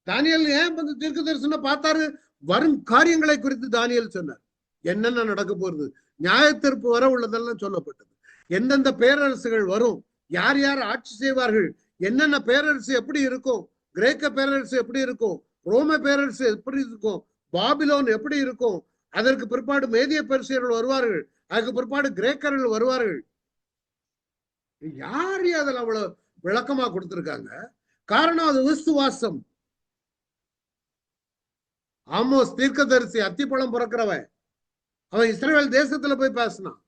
தானியல் ஏன் வந்து தீர்க்கதரிசனம் பார்த்தாரு? வரும் காரியங்களை குறித்து தானியல் சொன்னார். என்னென்ன நடக்க போறது, நியாயத்தீர்ப்பு வர உள்ளதெல்லாம் சொல்லப்பட்டது. எந்தெந்த பேரரசுகள் வரும், யார் யார் ஆட்சி செய்வார்கள், என்னென்ன பேரரசு எப்படி இருக்கும், கிரேக்க பேரரசு எப்படி இருக்கும், ரோம பேரரசு எப்படி இருக்கும், பாபிலோன் எப்படி இருக்கும், அதற்கு பிற்பாடு மேதிய பெர்சியர்கள் வருவார்கள், அதுக்கு பிற்பாடு கிரேக்கர்கள் வருவார்கள். யாரு அதில் அவ்வளவு விளக்கமா கொடுத்திருக்காங்க? காரணம் அது விசுவாசம். ஆமோஸ் தீர்க்கதரிசி அத்திப்பழம் பிறக்கிறவன், அவன் இஸ்ரேல் தேசத்துல போய் பேசினான்.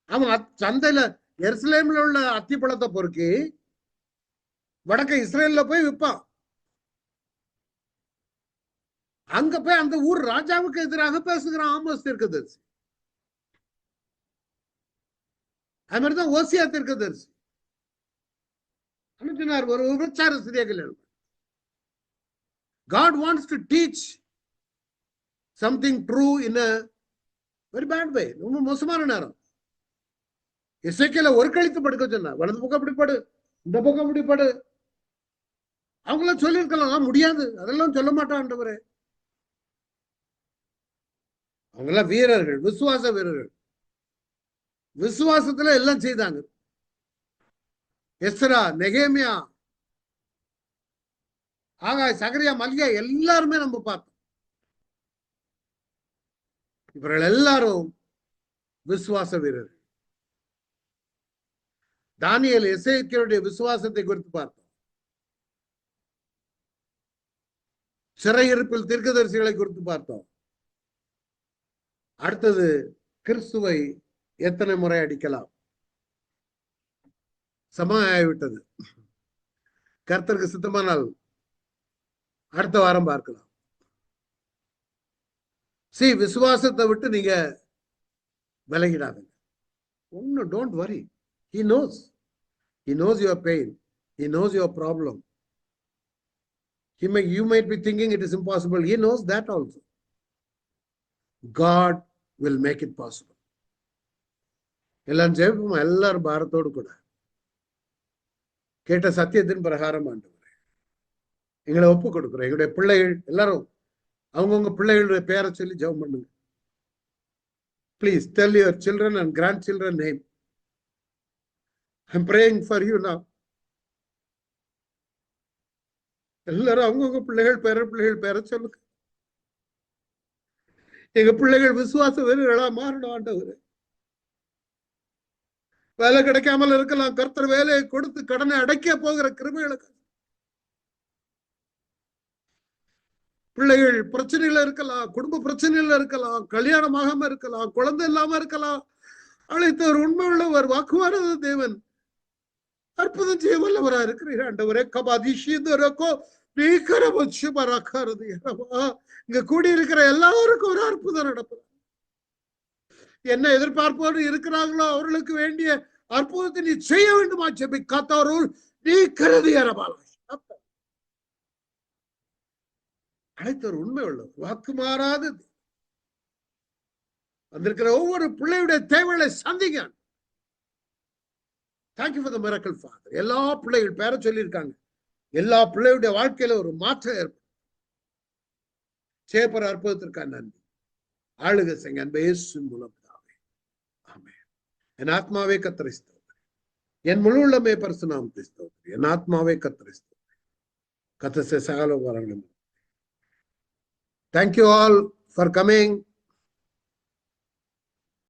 அவன் சந்தையில எருசலேம்ல உள்ள அத்திப்பழத்தை பொறுக்கி வடக்க இஸ்ரேல்ல போய் விற்பான். அங்க போய் அந்த ஊர் ராஜாவுக்கு எதிராக பேசுகிறான் ஆமோஸ் தீர்க்கதரிசி. அது மாதிரிதான் ஓசியா தீர்க்கதரிசி அனுப்பினார் ஒரு விபச்சார சிறியர்கள். God wants to teach something true in a very bad way. ரொம்ப மோசமான நேரம். எசேக்கியேலை ஒரு கழித்து படுக்க சொன்னா, வலது பக்கம் அப்படி படு, இந்த பக்கம் அப்படி படு. அவங்களாம் சொல்லியிருக்கலாம், முடியாது, அதெல்லாம் சொல்ல மாட்டான் ஆண்டவரே. அவங்கெல்லாம் வீரர்கள், விசுவாச வீரர்கள், விசுவாசத்துல எல்லாம் செய்தாங்க. எஸ்ரா, நெகேமியா, ஆகாய், சகரியா, மல்கியா எல்லாருமே நம்ம பார்த்தோம். இவர்கள் எல்லாரும் விசுவாச வீரர்கள். தானியேல், எசேக்கியேலுடைய விசுவாசத்தை குறித்து பார்த்தோம். சிறையிருப்பில் தீர்க்கதரிசிகளை குறித்து பார்த்தோம். அடுத்தது, கிறிஸ்துவை எத்தனை முறை அடிக்கலாம்? சமமாகிவிட்டது. கர்த்தருக்கு சித்தமானால் அடுத்த வாரம் பார்க்கலாம். விசுவாசத்தை விட்டு நீங்க விலகிடாதுங்க. ஒன்னும் don't worry. He knows your pain. He knows your problem. You might be thinking it is impossible. He knows that also. God will make it possible. எல்லாம் ஜெபிப்போம், எல்லாரும் பாரத்தோடு கூட. கேட்ட சத்தியத்தின் பிரகாரம் ஆண்டவரே எங்களை ஒப்பு கொடுக்கிறோம். எங்களுடைய பிள்ளைகள் எல்லாரும் அவங்கவுங்க பிள்ளைகளுடைய பேரை சொல்லி ஜெபம் பண்ணுங்க. Please tell your children and grandchildren name. I'm praying for you now. எல்லாரும் அவங்கவுங்க பிள்ளைகள் பேரை சொல்லுங்க. எங்க பிள்ளைகள் விசுவாச வீரர்களா மாறணும் ஆண்டவரே. வேலை கிடைக்காமல் இருக்கலாம், கர்த்தர் வேலையை கொடுத்து கடனை அடைக்க போகிற கிருபைகளுக்கு. பிள்ளைகள் பிரச்சனையில இருக்கலாம், குடும்ப பிரச்சனையில இருக்கலாம், கல்யாணமாகாம இருக்கலாம், குழந்தை இல்லாம இருக்கலாம். அழைத்தவர் உண்மை உள்ளவர், வாக்குவாரத தேவன், அற்புதம் செய்ய வல்லவரா இருக்கிறீர் ஆண்டவரே. கபாதிஷிதரக்கோ நீக்கரபட்சமராக்காரது. இங்க கூடி இருக்கிற எல்லாருக்கும் ஒரு அற்புதம் நடப்பது. என்ன எதிர்பார்ப்போடு இருக்கிறார்களோ அவர்களுக்கு வேண்டிய அற்புதத்தை நீ செய்ய வேண்டுமா ஜெபி காத்தவர்கள் நீ கருதி அரபாலாய் அழைத்தவர் உண்மை உள்ளவர், வாக்கு மாறாதது. வந்திருக்கிற ஒவ்வொரு பிள்ளையுடைய தேவைகளை சந்திங்க. Thank you for the miracle Father. எல்லா பிள்ளைகள் பேரை சொல்லியிருக்காங்க. எல்லா பிள்ளையுடைய வாழ்க்கையில ஒரு மாற்றம் ஏற்படும். சேப்பர அற்புதத்திற்காக நன்றி. ஆளுக செய்ய அன்பே இயேசுவின் மூலம் பிதாவே. ஆமென். என் ஆத்மாவே கர்த்தரை ஸ்தோத்திரி, என் முழு உள்ளமே பரிசுத்த நாமத்தை ஸ்தோத்திரி. என் ஆத்மாவே கர்த்தரை ஸ்தோத்திரி. கர்த்தர் சகல வரங்களும். Thank you all for coming.